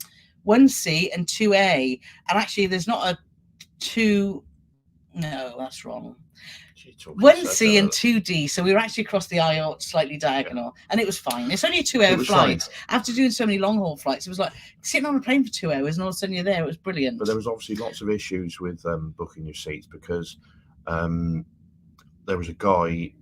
2A. And actually, there's not a 2... No, that's wrong. 1C and 2D, so we were actually across the aisle, slightly diagonal, and it was fine. It's only a 2-hour flight. Fine. After doing so many long haul flights, it was like sitting on a plane for 2 hours, and all of a sudden you're there. It was brilliant. But there was obviously lots of issues with booking your seats because there was a guy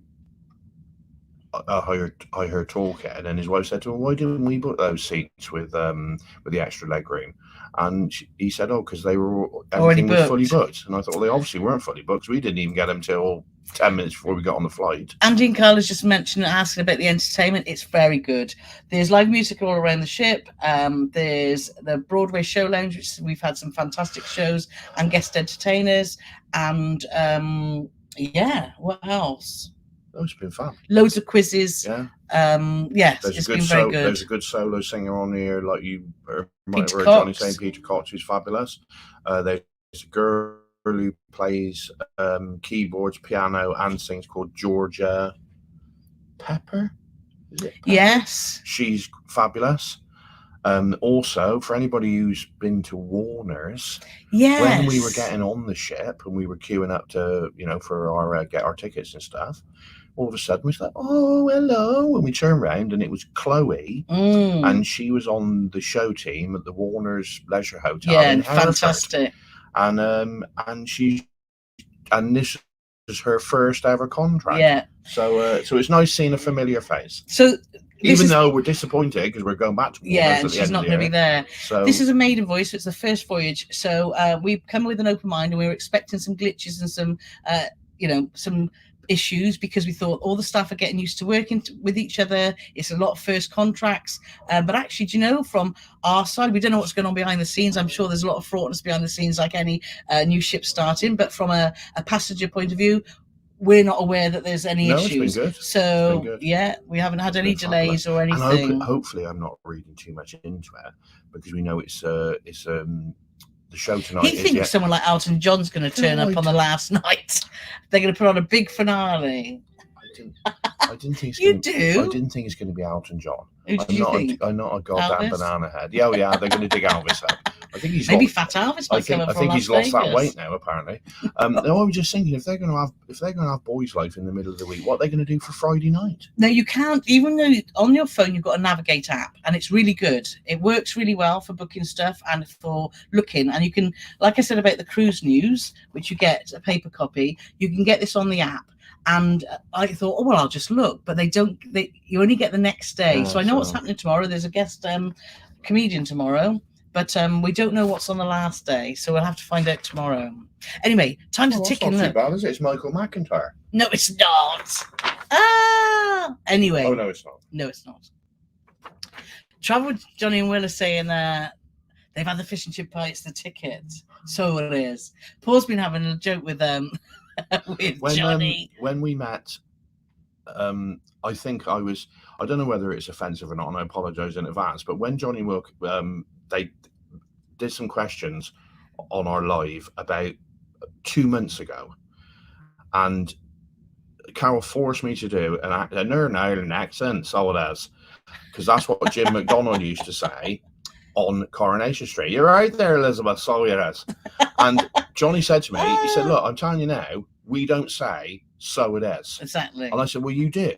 I heard talking, and his wife said to him, "Why didn't we book those seats with the extra leg room?" And he said, "Oh, because they were everything was fully booked." And I thought, well, they obviously weren't fully booked. We didn't even get them till 10 minutes before we got on the flight. Andy and Carole has just mentioned asking about the entertainment. It's very good. There's live music all around the ship. There's the Broadway show lounge, which we've had some fantastic shows and guest entertainers. And yeah, what else? Oh, it's been fun. Loads of quizzes. Yeah. Yes, it's been very good. There's a good solo singer on here, like you might have heard Johnny saying, Peter Cox, who's fabulous. There's a girl who plays keyboards, piano, and sings called Georgia Pepper. Is it? Pepper? Yes. She's fabulous. Also, for anybody who's been to Warner's, when we were getting on the ship and we were queuing up to, for our get our tickets and stuff, all of a sudden we was like, "Oh, hello!" And we turned around and it was Chloe, and she was on the show team at the Warner's Leisure Hotel. Yeah, in Hereford. fantastic. And this is her first ever contract. Yeah. So it's nice seeing a familiar face. So. Even though we're disappointed because we're going back to Warner's and she's not going to be there. So this is a maiden voice. So it's the first voyage. So we've come with an open mind, and we were expecting some glitches and some, some issues because we thought all the staff are getting used to working with each other. It's a lot of first contracts, but actually, from our side, we don't know what's going on behind the scenes. I'm sure there's a lot of fraudness behind the scenes, like any new ship starting. But from a passenger point of view, we're not aware that there's any issues. It's been good. So yeah, we haven't had any delays or anything. And hopefully, I'm not reading too much into it because we know it's the show tonight. He thinks someone like Elton John's going to turn up on the last night. They're going to put on a big finale. I didn't think you do. I didn't think it's going to be Elton John. Who did you think? I'm not a goddamn banana head. Yeah, they're going to dig Elvis up. I think he's maybe Fat Elvis. I think he's lost that weight now. Apparently. No, I was just thinking if they're going to have Boys Life in the middle of the week, what are they going to do for Friday night? No, you can't. Even though on your phone you've got a Navigate app, and it's really good. It works really well for booking stuff and for looking. And you can, like I said about the cruise news, which you get a paper copy, you can get this on the app. And I thought, oh, well, I'll just look. But you only get the next day. So I know what's happening tomorrow. There's a guest comedian tomorrow. But we don't know what's on the last day. So we'll have to find out tomorrow. Anyway, time to tick in. It's not too bad, is it? It's Michael McIntyre. No, it's not. Anyway. Oh, no, it's not. No, it's not. Travel with Johnny and Will are saying they've had the fish and chip pie. It's the ticket. So it is. Paul's been having a joke with Johnny. When we met, I think I don't know whether it's offensive or not, and I apologize in advance, but when Johnny Wilk, they did some questions on our live about 2 months ago, and Carole forced me to do a Northern Ireland accent, so it is, because that's what Jim McDonald used to say on Coronation Street. You're right there, Elizabeth, so it is. And Johnny said to me, he said, "Look, I'm telling you now, we don't say so it is." Exactly. And I said, "Well, you do,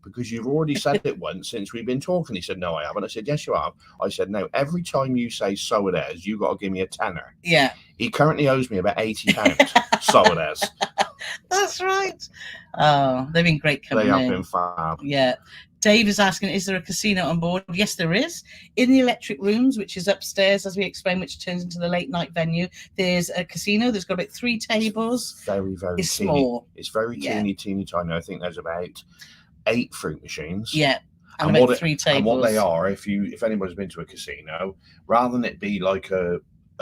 because you've already said it once since we've been talking." He said, "No, I haven't." I said, "Yes, you have." I said, "No, every time you say so it is, you got to give me a tenner." Yeah. He currently owes me about £80. So it is. That's right. Oh, they've been great company. They have been fab. Yeah. Dave is asking, is there a casino on board? Yes, there is. In the electric rooms, which is upstairs, as we explained, which turns into the late night venue, there's a casino. There's got about 3 tables. It's very, very it's teeny. Small. It's very teeny tiny. I think there's about 8 fruit machines. Yeah. And about 3 tables. And what they are, if anybody's been to a casino, rather than it be like a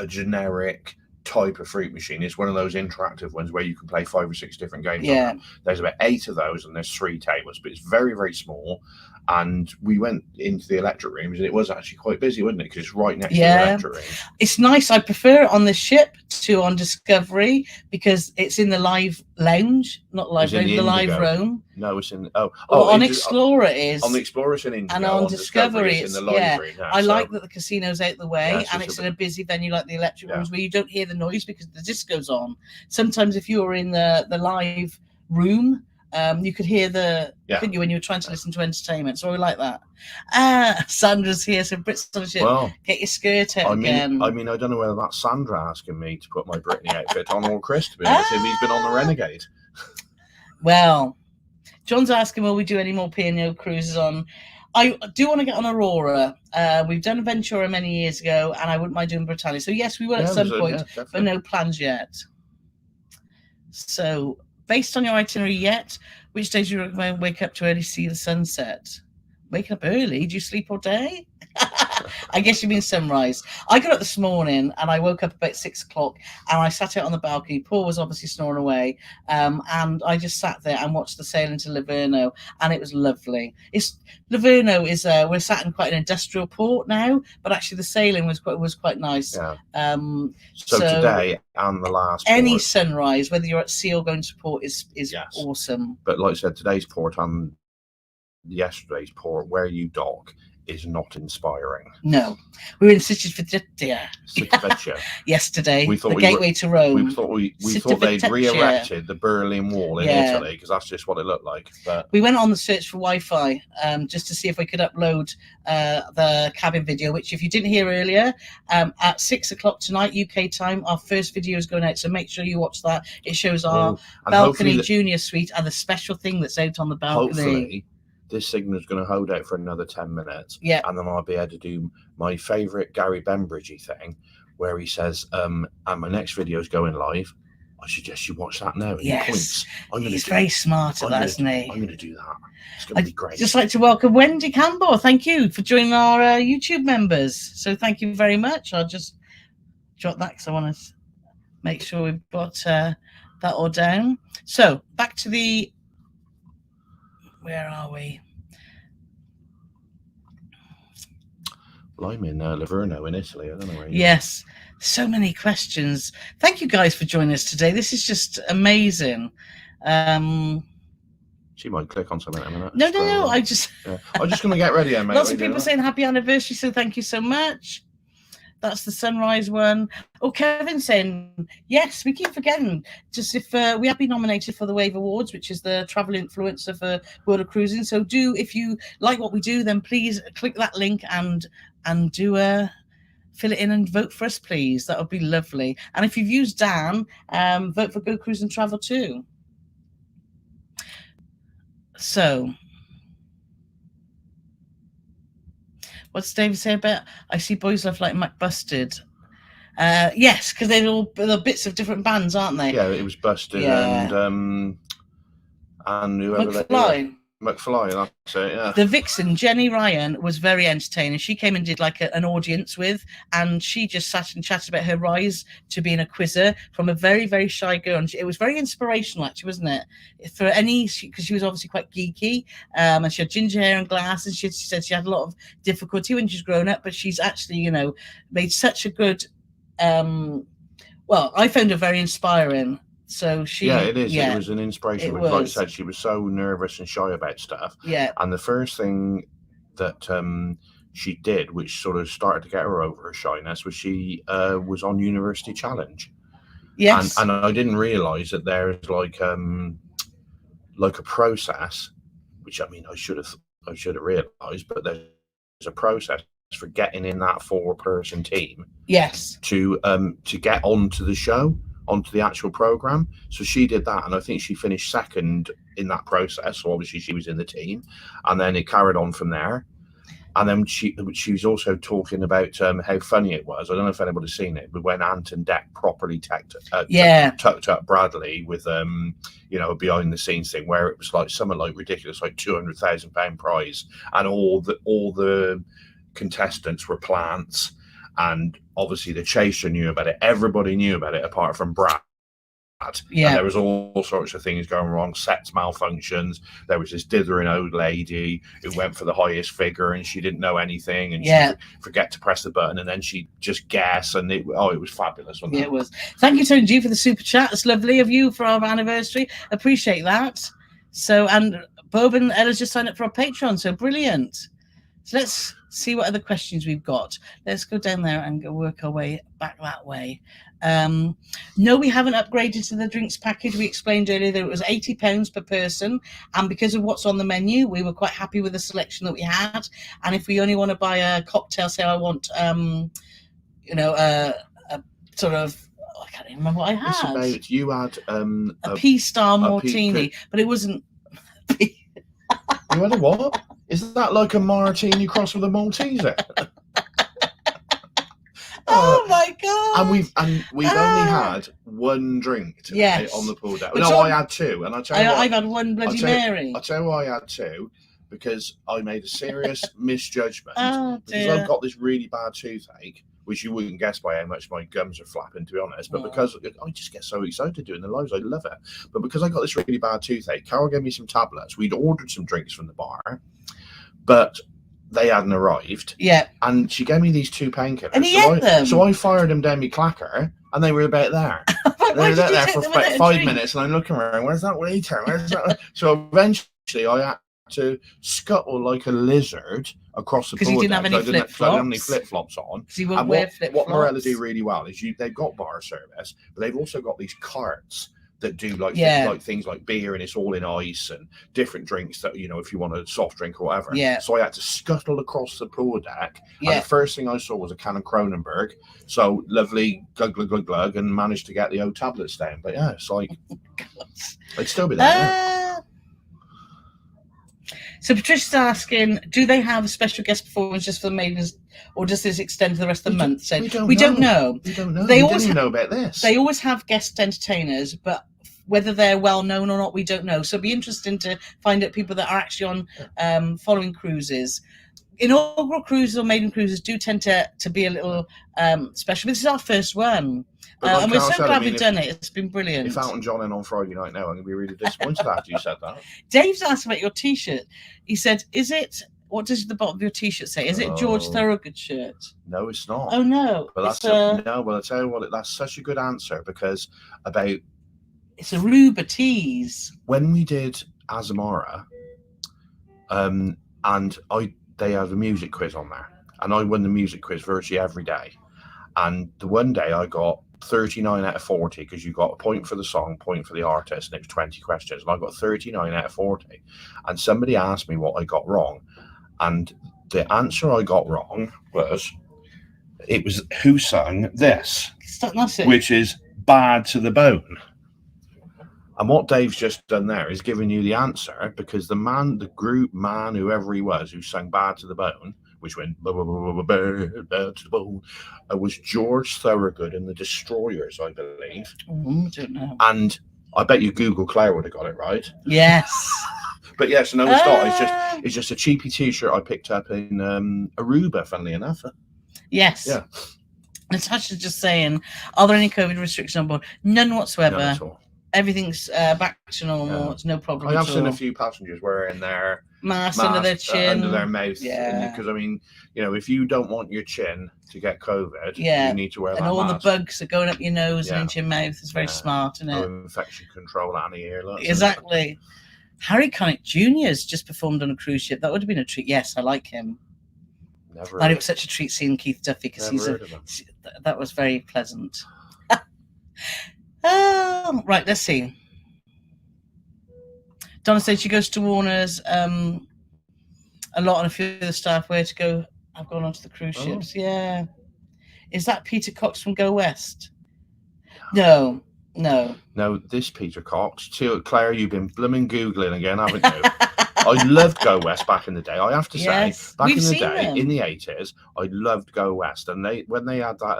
generic type of fruit machine, it's one of those interactive ones where you can play 5 or 6 different games on them. There's about 8 of those, and there's 3 tables, but it's very, very small. And we went into the electric rooms, and it was actually quite busy, wasn't it? Because it's right next to the electric room. It's nice. I prefer it on the ship to on Discovery because it's in the live lounge, not live room, the live room. No, it's in on Explorer it is. On the Explorer it's in Indigo, and on Discovery it's in the live room. Yeah, I like that the casino's out the way, and it's in a busy venue like the electric rooms where you don't hear the noise because the disco's on. Sometimes if you're in the live room. You could hear couldn't you, when you were trying to listen to entertainment? So we like that. Sandra's here, so Brit's on the ship. Well, Get your skirt out again. I don't know whether that's Sandra asking me to put my Brittany outfit on, or Chris, to be honest, if he's been on the Renegade. Well, John's asking, will we do any more P&O cruises on? I do want to get on Aurora. We've done Ventura many years ago, and I wouldn't mind doing Britannia. So yes, we will at some point, but no plans yet. So, based on your itinerary yet, which days do you recommend wake up to early, see the sunset? Waking up early? Do you sleep all day? I guess you mean sunrise. I got up this morning and I woke up about 6 o'clock and I sat out on the balcony. Paul was obviously snoring away, and I just sat there and watched the sail into Livorno, and it was lovely. Livorno is we're sat in quite an industrial port now, but actually the sailing was quite nice. Yeah. So today and the last any port, sunrise, whether you're at sea or going to port, is awesome. But like I said, today's port and yesterday's port, where you dock, is not inspiring. No, we were in Civitavecchia yesterday. We thought the gateway to Rome. We thought they'd re-erected the Berlin Wall in Italy, because that's just what it looked like. But we went on the search for Wi-Fi just to see if we could upload the cabin video, which, if you didn't hear earlier, at 6 o'clock tonight UK time, our first video is going out. So make sure you watch that. It shows our balcony junior suite and the special thing that's out on the balcony. Hopefully this signal's going to hold out for another 10 minutes. Yeah. And then I'll be able to do my favourite Gary Bembridgey thing, where he says, and my next video is going live. I suggest you watch that now. Yes. He's very smart at that, isn't he? I'm going to do that. It's going to be great. I'd just like to welcome Wendy Campbell. Thank you for joining our YouTube members. So thank you very much. I'll just jot that because I want to make sure we've got that all down. So back to the... Where are we? Well, I'm in Livorno in Italy. I don't know where you are. Yes. So many questions. Thank you guys for joining us today. This is just amazing. She might click on something in a minute. No. I'm just going to get ready, mate. Lots of people saying happy anniversary, so thank you so much. That's the sunrise one. Oh, Kevin saying, yes, we keep forgetting. Just if we have been nominated for the Wave Awards, which is the travel influence of World of Cruising. So if you like what we do, then please click that link and do fill it in and vote for us, please. That would be lovely. And if you've used Dan, vote for Go Cruise and Travel too. So... What's David say about? I see Boys Love like McBusted. Yes, because they're bits of different bands, aren't they? Yeah, it was Busted and whoever McFly, that's it, yeah. The vixen, Jenny Ryan, was very entertaining. She came and did like an audience with, and she just sat and chatted about her rise to being a quizzer from a very, very shy girl. And it was very inspirational, actually, wasn't it? For because she was obviously quite geeky, and she had ginger hair and glasses. She said she had a lot of difficulty when she's grown up, but she's actually, made such a good, I found her very inspiring. So it is. Yeah, it was an inspiration. Like I said, she was so nervous and shy about stuff. Yeah. And the first thing that she did, which sort of started to get her over her shyness, was she was on University Challenge. Yes. And I didn't realise that there's like a process, which I should have realised, but there's a process for getting in that 4-person team. Yes. To get onto the show. Onto the actual program. So she did that, and I think she finished second in that process. So obviously she was in the team, and then it carried on from there. And then she was also talking about how funny it was. I don't know if anybody's seen it, but when Ant and Dec properly tucked up Bradley with a behind the scenes thing where it was like something like ridiculous, like £200,000 prize, and all the contestants were plants. And obviously the chaser knew about it. Everybody knew about it apart from Brad. Yeah. And there was all sorts of things going wrong, sets malfunctions. There was this dithering old lady who went for the highest figure and she didn't know anything, and she forget to press the button, and then she just guess, and it was fabulous. Yeah, it was. Thank you, Tony G, for the super chat. It's lovely of you for our anniversary. Appreciate that. So, and Bob and Ella's just signed up for our Patreon, so brilliant. So let's see what other questions we've got. Let's go down there and go work our way back that way. No, we haven't upgraded to the drinks package. We explained earlier that it was £80 per person, and because of what's on the menu, we were quite happy with the selection that we had. And if we only want to buy a cocktail, say I want, you know, a sort of, I can't even remember what I had. It's about, you had a P-Star martini, but it wasn't. You had a what? Is that like a martini crossed with a Malteser? Oh my god! And we've only had one drink today on the pool deck. No, I had two, and I've had one Bloody Mary. I'll tell you why I had two, because I made a serious misjudgment. Oh, because I've got this really bad toothache, which you wouldn't guess by how much my gums are flapping, to be honest. But because I just get so excited doing the lives, I love it. But because I got this really bad toothache, Carole gave me some tablets. We'd ordered some drinks from the bar, but they hadn't arrived. Yeah. And she gave me these two painkillers. And he ate them. So I fired them down my clacker, and they were about there. They were there for about 5 minutes, and I'm looking around, where's that waiter? Where's that? So eventually I had to scuttle like a lizard across the board. Because you didn't have any flip-flops. I didn't have any flip-flops on. So you won't wear flip-flops. What Marella do really well is they've got bar service, but they've also got these carts that do like things like beer, and it's all in ice, and different drinks that, you know, if you want a soft drink or whatever. Yeah. So I had to scuttle across the pool deck. Yeah. And the first thing I saw was a can of Kronenberg. So lovely, glug, glug, glug, glug, and managed to get the old tablets down. But yeah, it's like, I'd still be there. So Patricia's asking, do they have a special guest performance just for the maidens, or does this extend to the rest of the month? So we don't know. We don't know. They we always didn't know about this. They always have guest entertainers, but whether they're well known or not, we don't know. So it'd be interesting to find out people that are actually on following cruises. Inaugural cruises or maiden cruises do tend to be a little special. This is our first one. Like and we're so glad we've done it. It's been brilliant. If Elton John in on Friday night now, I'm going to be really disappointed after you said that. Dave's asked about your T-shirt. He said, is it, what does the bottom of your T-shirt say? Is it George Thorogood shirt? No, it's not. Oh, no. But that's no, well, I'll tell you what, that's such a good answer, because it's a Ruba tease. When we did Azamara, and they had a music quiz on there, and I won the music quiz virtually every day. And the one day I got 39 out of 40, because you got a point for the song, point for the artist, and it was 20 questions, and I got 39 out of 40. And somebody asked me what I got wrong, and the answer I got wrong was, it was who sung this, which is Bad to the Bone. And what Dave's just done there is giving you the answer, because the group man, whoever he was, who sang Bad to the Bone, which went bad to the bone, was George Thorogood and the Destroyers, I believe. I don't know. And I bet you Google Claire would have got it right. Yes. But yes, no, it's not. It's just a cheapy T-shirt I picked up in Aruba, funnily enough. Yes. Yeah. Natasha's just saying, are there any COVID restrictions on board? None whatsoever. None at all. Everything's back to normal. Yeah. It's no problem. I have seen a few passengers wearing their mask under their chin, under their mouth. Yeah. Because I mean, you know, if you don't want your chin to get COVID, you need to wear that mask. And all the bugs are going up your nose and into your mouth. It's very smart, isn't it? No infection control out of the ear. Exactly. Harry Connick Jr.'s just performed on a cruise ship. That would have been a treat. Yes, I like him. And it was such a treat seeing Keith Duffy, because that was very pleasant. Right, let's see. Donna said she goes to Warner's a lot, and a few of the staff where to go have gone onto the cruise ships. Yeah. Is that Peter Cox from Go West? No, this Peter Cox. Claire, you've been blooming Googling again, haven't you? I loved Go West back in the day. I have to say, back in the day, in the 80s, I loved Go West. And when they had that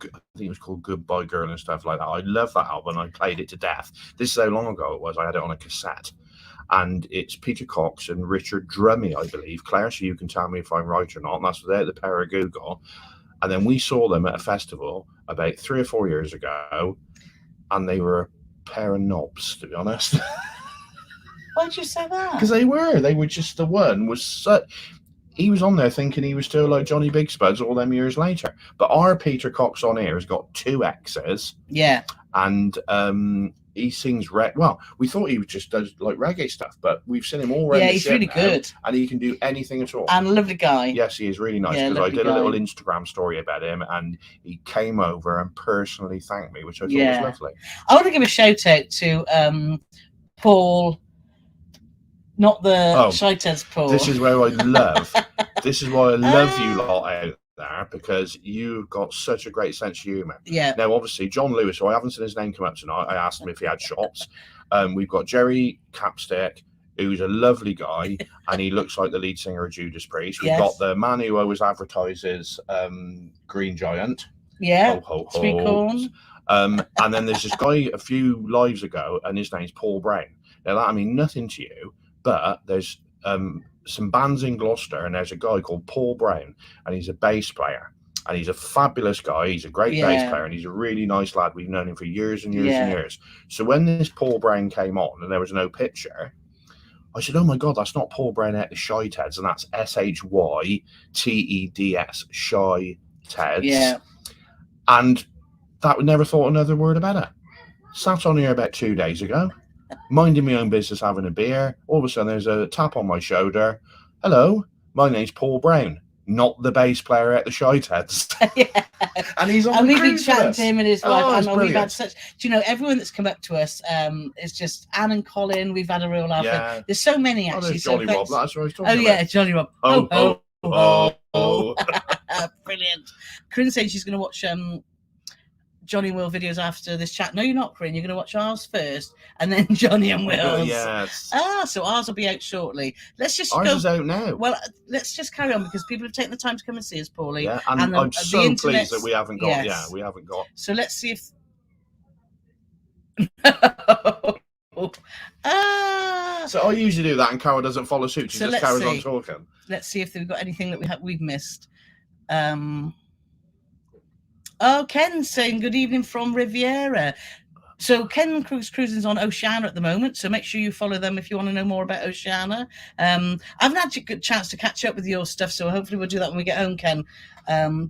I think it was called Goodbye Girl and stuff like that. I love that album. I played it to death. This is how long ago it was. I had it on a cassette. And it's Peter Cox and Richard Drummie, I believe. Claire, so you can tell me if I'm right or not. And that's without the pair of Google. And then we saw them at a festival about 3 or 4 years ago. And they were a pair of knobs, to be honest. Why did you say that? Because they were just, the one was such... He was on there thinking he was still like Johnny Big Spuds all them years later. But our Peter Cox on here has got 2 X's. Yeah. And he sings well, we thought he just does like reggae stuff, but we've seen him all around Yeah, the he's ship really now, good. and he can do anything at all. And a lovely guy. Yes, he is really nice, Yeah, because I lovely did a little guy. Instagram story about him, and he came over and personally thanked me, which I thought Yeah. was lovely. I want to give a shout out to Paul, not the Shy-Teds Paul. This is where I love. This is why I love you lot out there, because you've got such a great sense of humour. Yeah. Now, obviously, John Lewis, so I haven't seen his name come up tonight. I asked him if he had shops. We've got Jerry Capstick, who's a lovely guy, and he looks like the lead singer of Judas Priest. We've got the man who always advertises Green Giant. Yeah. Ho, ho, ho. Sweet corn. And then there's this guy a few lives ago, and his name's Paul Brown. Now, that I mean nothing to you, but there's some bands in Gloucester, and there's a guy called Paul Brown, and he's a bass player, and he's a fabulous guy. He's a great bass player, and he's a really nice lad. We've known him for years and years and years. So when this Paul Brown came on and there was no picture, I said, oh my God, that's not Paul Brown at the Shy-Teds, and that's SHYTEDS, Shy-Teds. Yeah. And that we never thought another word about it. Sat on here about 2 days ago, minding my own business, having a beer. All of a sudden, there's a tap on my shoulder. Hello, my name's Paul Brown, not the bass player at the Shy-Teds. Yeah. And he's on and the we've been cruise chatting with to him and his wife. Oh, We've had such. Do you know everyone that's come up to us? It's just Anne and Colin. We've had a real laugh. Yeah. There's so many actually. There's Johnny Rob. That's what I was talking about. Yeah, Johnny Rob. Oh. Brilliant. Corinne said she's going to watch Johnny and Will videos after this chat. No, you're not, Corinne. You're going to watch ours first, and then Johnny and Will's. Yes. So ours will be out shortly. Let's just Ours is out now. Well, let's just carry on, because people have taken the time to come and see us, Paulie. Yeah, and I'm so pleased that we haven't got. Yes. Yeah, we haven't got. So let's see if. So I usually do that, and Carole doesn't follow suit. She just carries on talking. Let's see if we've got anything that we've missed. Oh, Ken's saying good evening from Riviera. So Ken cruising's on Oceania at the moment, so make sure you follow them if you want to know more about Oceania. I haven't had a good chance to catch up with your stuff, so hopefully we'll do that when we get home, Ken,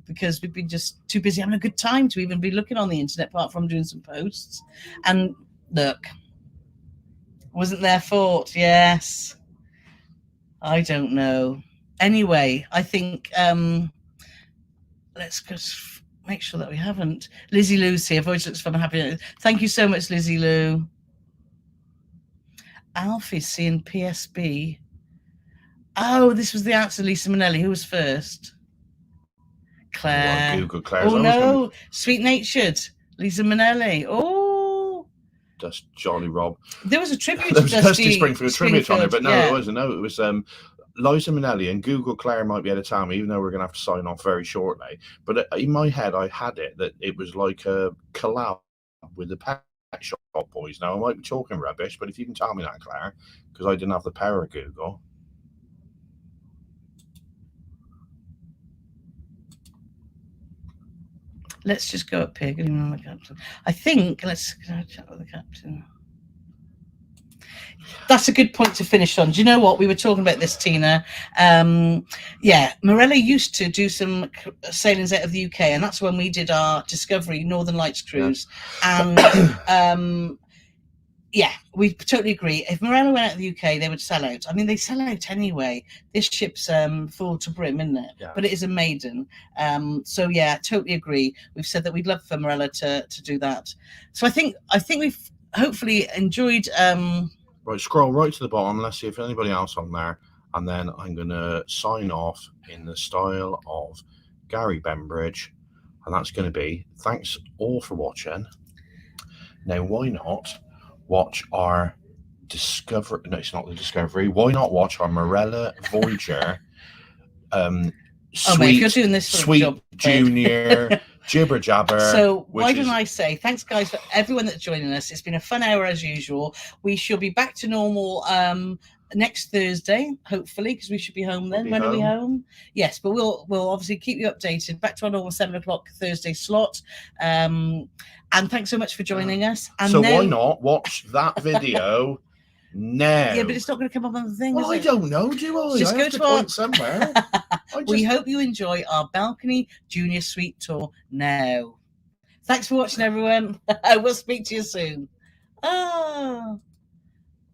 because we've been just too busy having a good time to even be looking on the internet, apart from doing some posts. And look, wasn't their fault. Yes. I don't know. Anyway, I think let's just make sure that we haven't. Lizzie Lou's here. Voice looks fun and happy. Thank you so much, Lizzie Lou. Alfie's seeing PSB. Oh, this was the answer, Lisa Minnelli. Who was first? Claire. Google Claire. Oh, no. Sweet Natured. Lisa Minnelli. Oh. That's Johnny Rob. There was a tribute there was to Dusty Springfield tribute on it, but no, yeah. It wasn't. No, it was Liza Minnelli, and Google Claire might be able to tell me, even though we're going to have to sign off very shortly. But in my head, I had it that it was like a collab with the Pet Shop Boys. Now, I might be talking rubbish, but if you can tell me that, Claire, because I didn't have the power of Google. Let's just go up here. Good evening, the captain. I think let's chat with the captain. That's a good point to finish on. Do you know what? We were talking about this, Tina. Yeah, Marella used to do some sailings out of the UK, and that's when we did our Discovery Northern Lights cruise. Yeah. And yeah, we totally agree. If Marella went out of the UK, they would sell out. I mean, they sell out anyway. This ship's full to brim, isn't it? Yeah. But it is a maiden. So yeah, totally agree. We've said that we'd love for Marella to do that. So I think we've hopefully enjoyed. Right, scroll right to the bottom. Let's see if anybody else on there, and then I'm going to sign off in the style of Gary Bembridge, and that's going to be thanks all for watching. Now, why not watch our Discovery? No, it's not the Discovery. Why not watch our Marella Voyager? Mate, if you're doing this Sweet job, Junior. Jibber jabber. So why don't I say thanks, guys, for everyone that's joining us. It's been a fun hour as usual. We shall be back to normal next Thursday, hopefully, because we should be home then. When are we home? Yes, but we'll obviously keep you updated. Back to our normal 7 o'clock Thursday slot. And thanks so much for joining us. And so why not watch that video now? Yeah, but it's not going to come up on the thing. Well, I don't know, do I? Just I go have to point somewhere. We hope you enjoy our balcony junior suite tour now. Thanks for watching, everyone. I will speak to you soon. Oh.